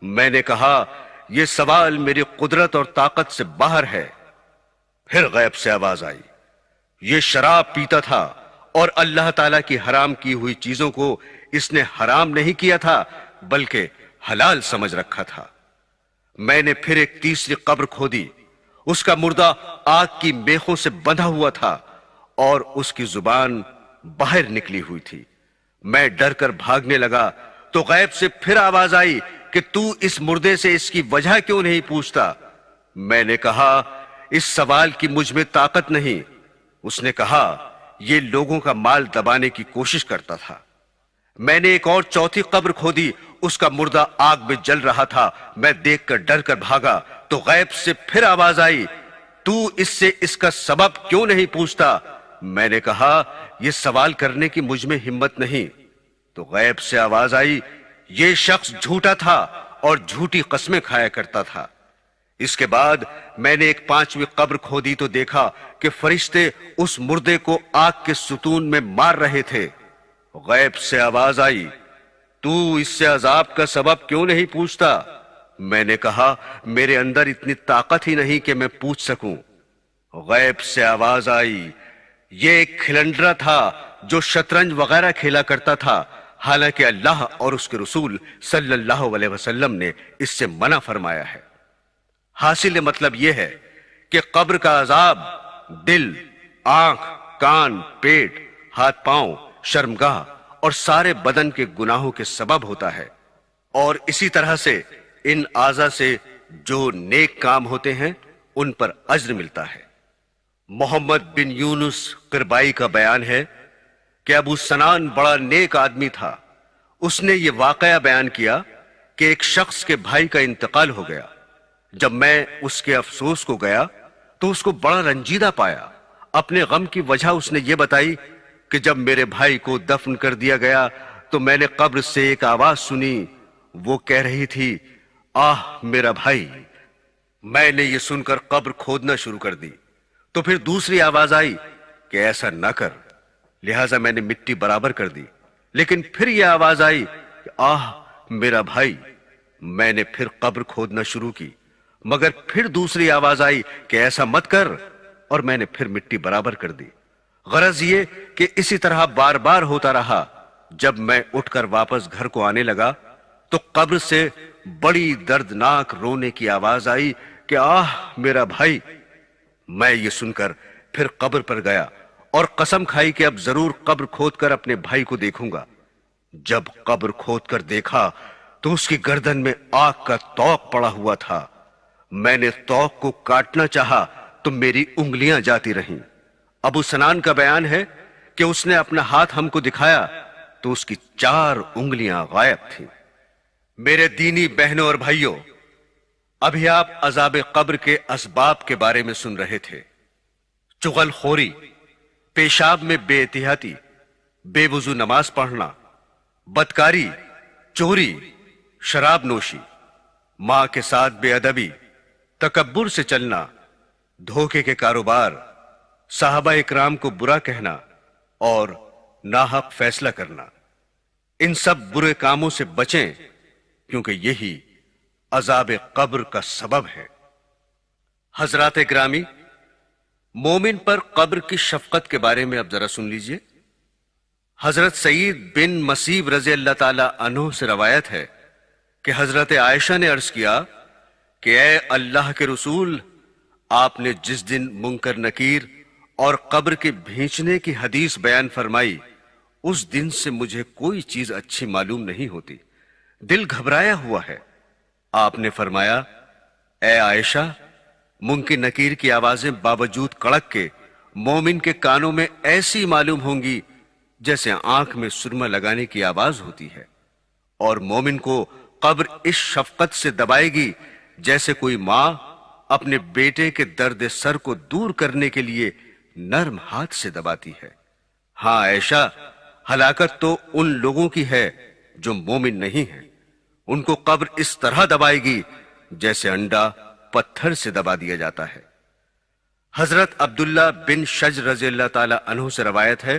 S2: میں نے کہا یہ سوال میری قدرت اور طاقت سے باہر ہے۔ پھر غیب سے آواز آئی، یہ شراب پیتا تھا اور اللہ تعالیٰ کی حرام کی ہوئی چیزوں کو اس نے حرام نہیں کیا تھا بلکہ حلال سمجھ رکھا تھا۔ میں نے پھر ایک تیسری قبر کھودی، اس کا مردہ آگ کی میخوں سے بندھا ہوا تھا اور اس کی زبان باہر نکلی ہوئی تھی۔ میں ڈر کر بھاگنے لگا تو غیب سے پھر آواز آئی کہ تو اس مردے سے اس کی وجہ کیوں نہیں پوچھتا؟ میں نے کہا اس سوال کی مجھ میں طاقت نہیں۔ اس نے کہا یہ لوگوں کا مال دبانے کی کوشش کرتا تھا۔ میں نے ایک اور چوتھی قبر کھودی، اس کا مردہ آگ میں جل رہا تھا۔ میں دیکھ کر ڈر کر بھاگا تو غیب سے پھر آواز آئی، تو اس سے اس کا سبب کیوں نہیں پوچھتا؟ میں نے کہا یہ سوال کرنے کی مجھ میں ہمت نہیں۔ تو غیب سے آواز آئی، یہ شخص جھوٹا تھا اور جھوٹی قسمیں کھایا کرتا تھا۔ اس کے بعد میں نے ایک پانچویں قبر کھودی تو دیکھا کہ فرشتے اس مردے کو آگ کے ستون میں مار رہے تھے۔ غیب سے آواز آئی، تو اس سے عذاب کا سبب کیوں نہیں پوچھتا؟ میں نے کہا میرے اندر اتنی طاقت ہی نہیں کہ میں پوچھ سکوں۔ غیب سے آواز آئی، یہ ایک کھلنڈرا تھا جو شطرنج وغیرہ کھیلا کرتا تھا، حالانکہ اللہ اور اس کے رسول صلی اللہ علیہ وسلم نے اس سے منع فرمایا ہے۔ حاصل مطلب یہ ہے کہ قبر کا عذاب دل، آنکھ، کان، پیٹ، ہاتھ پاؤں، شرمگاہ اور سارے بدن کے گناہوں کے سبب ہوتا ہے، اور اسی طرح سے ان اعضاء سے جو نیک کام ہوتے ہیں ان پر اجر ملتا ہے۔ محمد بن یونس قربائی کا بیان ہے کہ ابو سنان بڑا نیک آدمی تھا۔ اس نے یہ واقعہ بیان کیا کہ ایک شخص کے بھائی کا انتقال ہو گیا۔ جب میں اس کے افسوس کو گیا تو اس کو بڑا رنجیدہ پایا۔ اپنے غم کی وجہ اس نے یہ بتائی کہ جب میرے بھائی کو دفن کر دیا گیا تو میں نے قبر سے ایک آواز سنی، وہ کہہ رہی تھی، آہ میرا بھائی۔ میں نے یہ سن کر قبر کھودنا شروع کر دی تو پھر دوسری آواز آئی کہ ایسا نہ کر، لہٰذا میں نے مٹی برابر کر دی۔ لیکن پھر یہ آواز آئی کہ آہ میرا بھائی۔ میں نے پھر قبر کھودنا شروع کی، مگر پھر دوسری آواز آئی کہ ایسا مت کر، اور میں نے پھر مٹی برابر کر دی۔ غرض یہ کہ اسی طرح بار بار ہوتا رہا۔ جب میں اٹھ کر واپس گھر کو آنے لگا تو قبر سے بڑی دردناک رونے کی آواز آئی کہ آہ میرا بھائی۔ میں یہ سن کر پھر قبر پر گیا اور قسم کھائی کہ اب ضرور قبر کھود کر اپنے بھائی کو دیکھوں گا۔ جب قبر کھود کر دیکھا تو اس کی گردن میں آگ کا توق پڑا ہوا تھا۔ میں نے توق کو کاٹنا چاہا تو میری انگلیاں جاتی رہیں۔ ابو سنان کا بیان ہے کہ اس نے اپنا ہاتھ ہم کو دکھایا تو اس کی 4 انگلیاں غائب تھیں۔ میرے دینی بہنوں اور بھائیوں، ابھی آپ عذاب قبر کے اسباب کے بارے میں سن رہے تھے۔ چغل خوری، پیشاب میں بے احتیاطی، بے وضو نماز پڑھنا، بدکاری، چوری، شراب نوشی، ماں کے ساتھ بے ادبی، تکبر سے چلنا، دھوکے کے کاروبار، صحابہ اکرام کو برا کہنا اور ناحق فیصلہ کرنا۔ ان سب برے کاموں سے بچیں، کیونکہ یہی عذاب قبر کا سبب ہے۔ حضرات گرامی، مومن پر قبر کی شفقت کے بارے میں اب ذرا سن لیجئے۔ حضرت سعید بن مسیب رضی اللہ تعالی عنہ سے روایت ہے کہ حضرت عائشہ نے عرض کیا کہ اے اللہ کے رسول، آپ نے جس دن منکر نکیر اور قبر کے بھینچنے کی حدیث بیان فرمائی، اس دن سے مجھے کوئی چیز اچھی معلوم نہیں ہوتی، دل گھبرایا ہوا ہے۔ آپ نے فرمایا، اے عائشہ، منکر نکیر کی آوازیں باوجود کڑک کے مومن کے کانوں میں ایسی معلوم ہوں گی جیسے آنکھ میں سرما لگانے کی آواز ہوتی ہے، اور مومن کو قبر اس شفقت سے دبائے گی جیسے کوئی ماں اپنے بیٹے کے درد سر کو دور کرنے کے لیے نرم ہاتھ سے دباتی ہے۔ ہاں عائشہ، ہلاکت تو ان لوگوں کی ہے جو مومن نہیں ہیں، ان کو قبر اس طرح دبائے گی جیسے انڈا پتھر سے دبا دیا جاتا ہے۔ حضرت عبداللہ بن شج رضی اللہ تعالی عنہ سے روایت ہے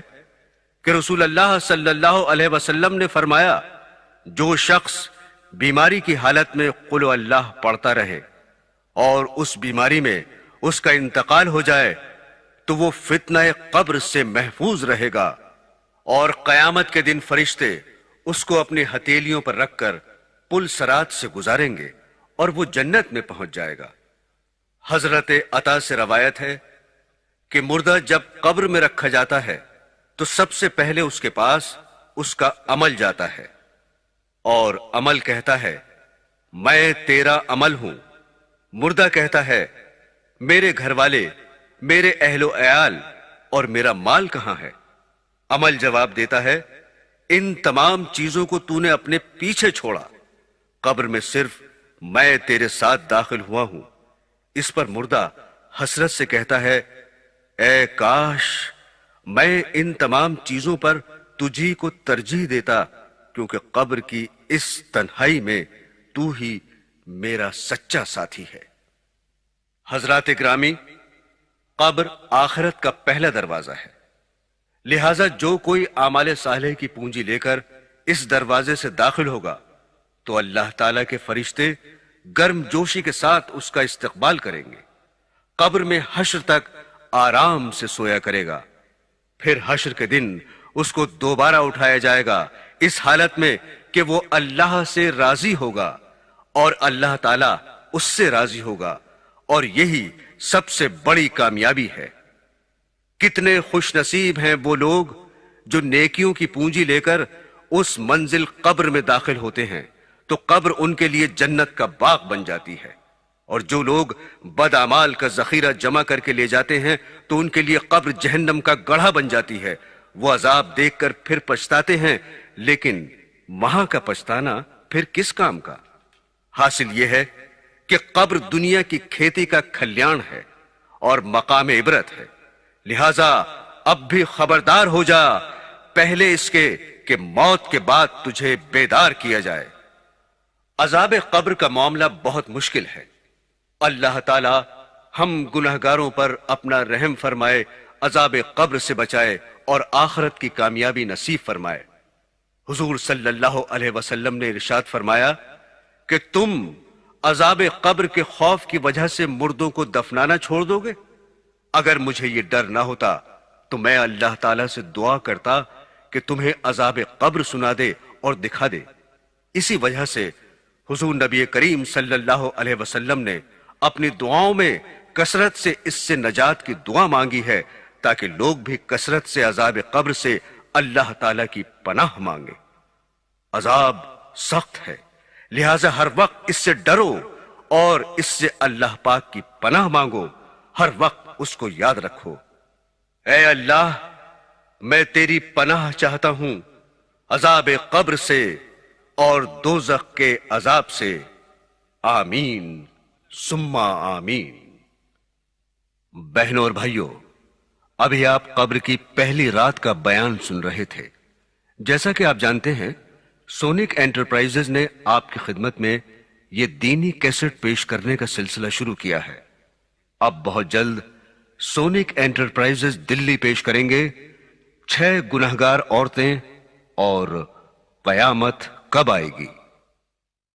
S2: کہ رسول اللہ صلی اللہ علیہ وسلم نے فرمایا، جو شخص بیماری کی حالت میں قل اللہ پڑھتا رہے اور اس بیماری میں اس کا انتقال ہو جائے تو وہ فتنہ قبر سے محفوظ رہے گا، اور قیامت کے دن فرشتے اس کو اپنی ہتھیلیوں پر رکھ کر پل صراط سے گزاریں گے اور وہ جنت میں پہنچ جائے گا۔ حضرت عطا سے روایت ہے کہ مردہ جب قبر میں رکھا جاتا ہے تو سب سے پہلے اس کے پاس اس کا عمل جاتا ہے، اور عمل کہتا ہے، میں تیرا عمل ہوں۔ مردہ کہتا ہے، میرے گھر والے، میرے اہل و عیال اور میرا مال کہاں ہے؟ عمل جواب دیتا ہے، ان تمام چیزوں کو تو نے اپنے پیچھے چھوڑا، قبر میں صرف میں تیرے ساتھ داخل ہوا ہوں۔ اس پر مردہ حسرت سے کہتا ہے، اے کاش میں ان تمام چیزوں پر تجھی کو ترجیح دیتا، کیونکہ قبر کی اس تنہائی میں تو ہی میرا سچا ساتھی ہے۔ حضرات گرامی، قبر آخرت کا پہلا دروازہ ہے، لہذا جو کوئی اعمال صالح کی پونجی لے کر اس دروازے سے داخل ہوگا تو اللہ تعالیٰ کے فرشتے گرم جوشی کے ساتھ اس کا استقبال کریں گے، قبر میں حشر تک آرام سے سویا کرے گا، پھر حشر کے دن اس کو دوبارہ اٹھایا جائے گا اس حالت میں کہ وہ اللہ سے راضی ہوگا اور اللہ تعالیٰ اس سے راضی ہوگا، اور یہی سب سے بڑی کامیابی ہے۔ کتنے خوش نصیب ہیں وہ لوگ جو نیکیوں کی پونجی لے کر اس منزل قبر میں داخل ہوتے ہیں تو قبر ان کے لیے جنت کا باغ بن جاتی ہے، اور جو لوگ بد اعمال کا ذخیرہ جمع کر کے لے جاتے ہیں تو ان کے لیے قبر جہنم کا گڑھا بن جاتی ہے۔ وہ عذاب دیکھ کر پھر پچھتاتے ہیں، لیکن وہاں کا پچھتانا پھر کس کام کا؟ حاصل یہ ہے کہ قبر دنیا کی کھیتی کا کھلیان ہے اور مقام عبرت ہے، لہذا اب بھی خبردار ہو جا پہلے اس کے کہ موت کے بعد تجھے بیدار کیا جائے۔ عذاب قبر کا معاملہ بہت مشکل ہے۔ اللہ تعالی ہم گناہگاروں پر اپنا رحم فرمائے، عذاب قبر سے بچائے اور آخرت کی کامیابی نصیب فرمائے۔ حضور صلی اللہ علیہ وسلم نے ارشاد فرمایا کہ تم عذاب قبر کے خوف کی وجہ سے مردوں کو دفنانا چھوڑ دو گے؟ اگر مجھے یہ ڈر نہ ہوتا تو میں اللہ تعالیٰ سے دعا کرتا کہ تمہیں عذاب قبر سنا دے اور دکھا دے۔ اسی وجہ سے حضور نبی کریم صلی اللہ علیہ وسلم نے اپنی دعاؤں میں کثرت سے اس سے نجات کی دعا مانگی ہے تاکہ لوگ بھی کثرت سے عذاب قبر سے اللہ تعالیٰ کی پناہ مانگے۔ عذاب سخت ہے، لہذا ہر وقت اس سے ڈرو اور اس سے اللہ پاک کی پناہ مانگو، ہر وقت اس کو یاد رکھو۔ اے اللہ، میں تیری پناہ چاہتا ہوں عذاب قبر سے اور دوزخ کے عذاب سے، آمین ثم آمین۔ بہنوں اور بھائیوں، ابھی آپ قبر کی پہلی رات کا بیان سن رہے تھے۔ جیسا کہ آپ جانتے ہیں، سونک انٹرپرائزز نے آپ کی خدمت میں یہ دینی کیسٹ پیش کرنے کا سلسلہ شروع کیا ہے۔ اب بہت جلد سونک انٹرپرائزز دلی پیش کریں گے 6 گنہگار عورتیں اور قیامت کب آئے گی۔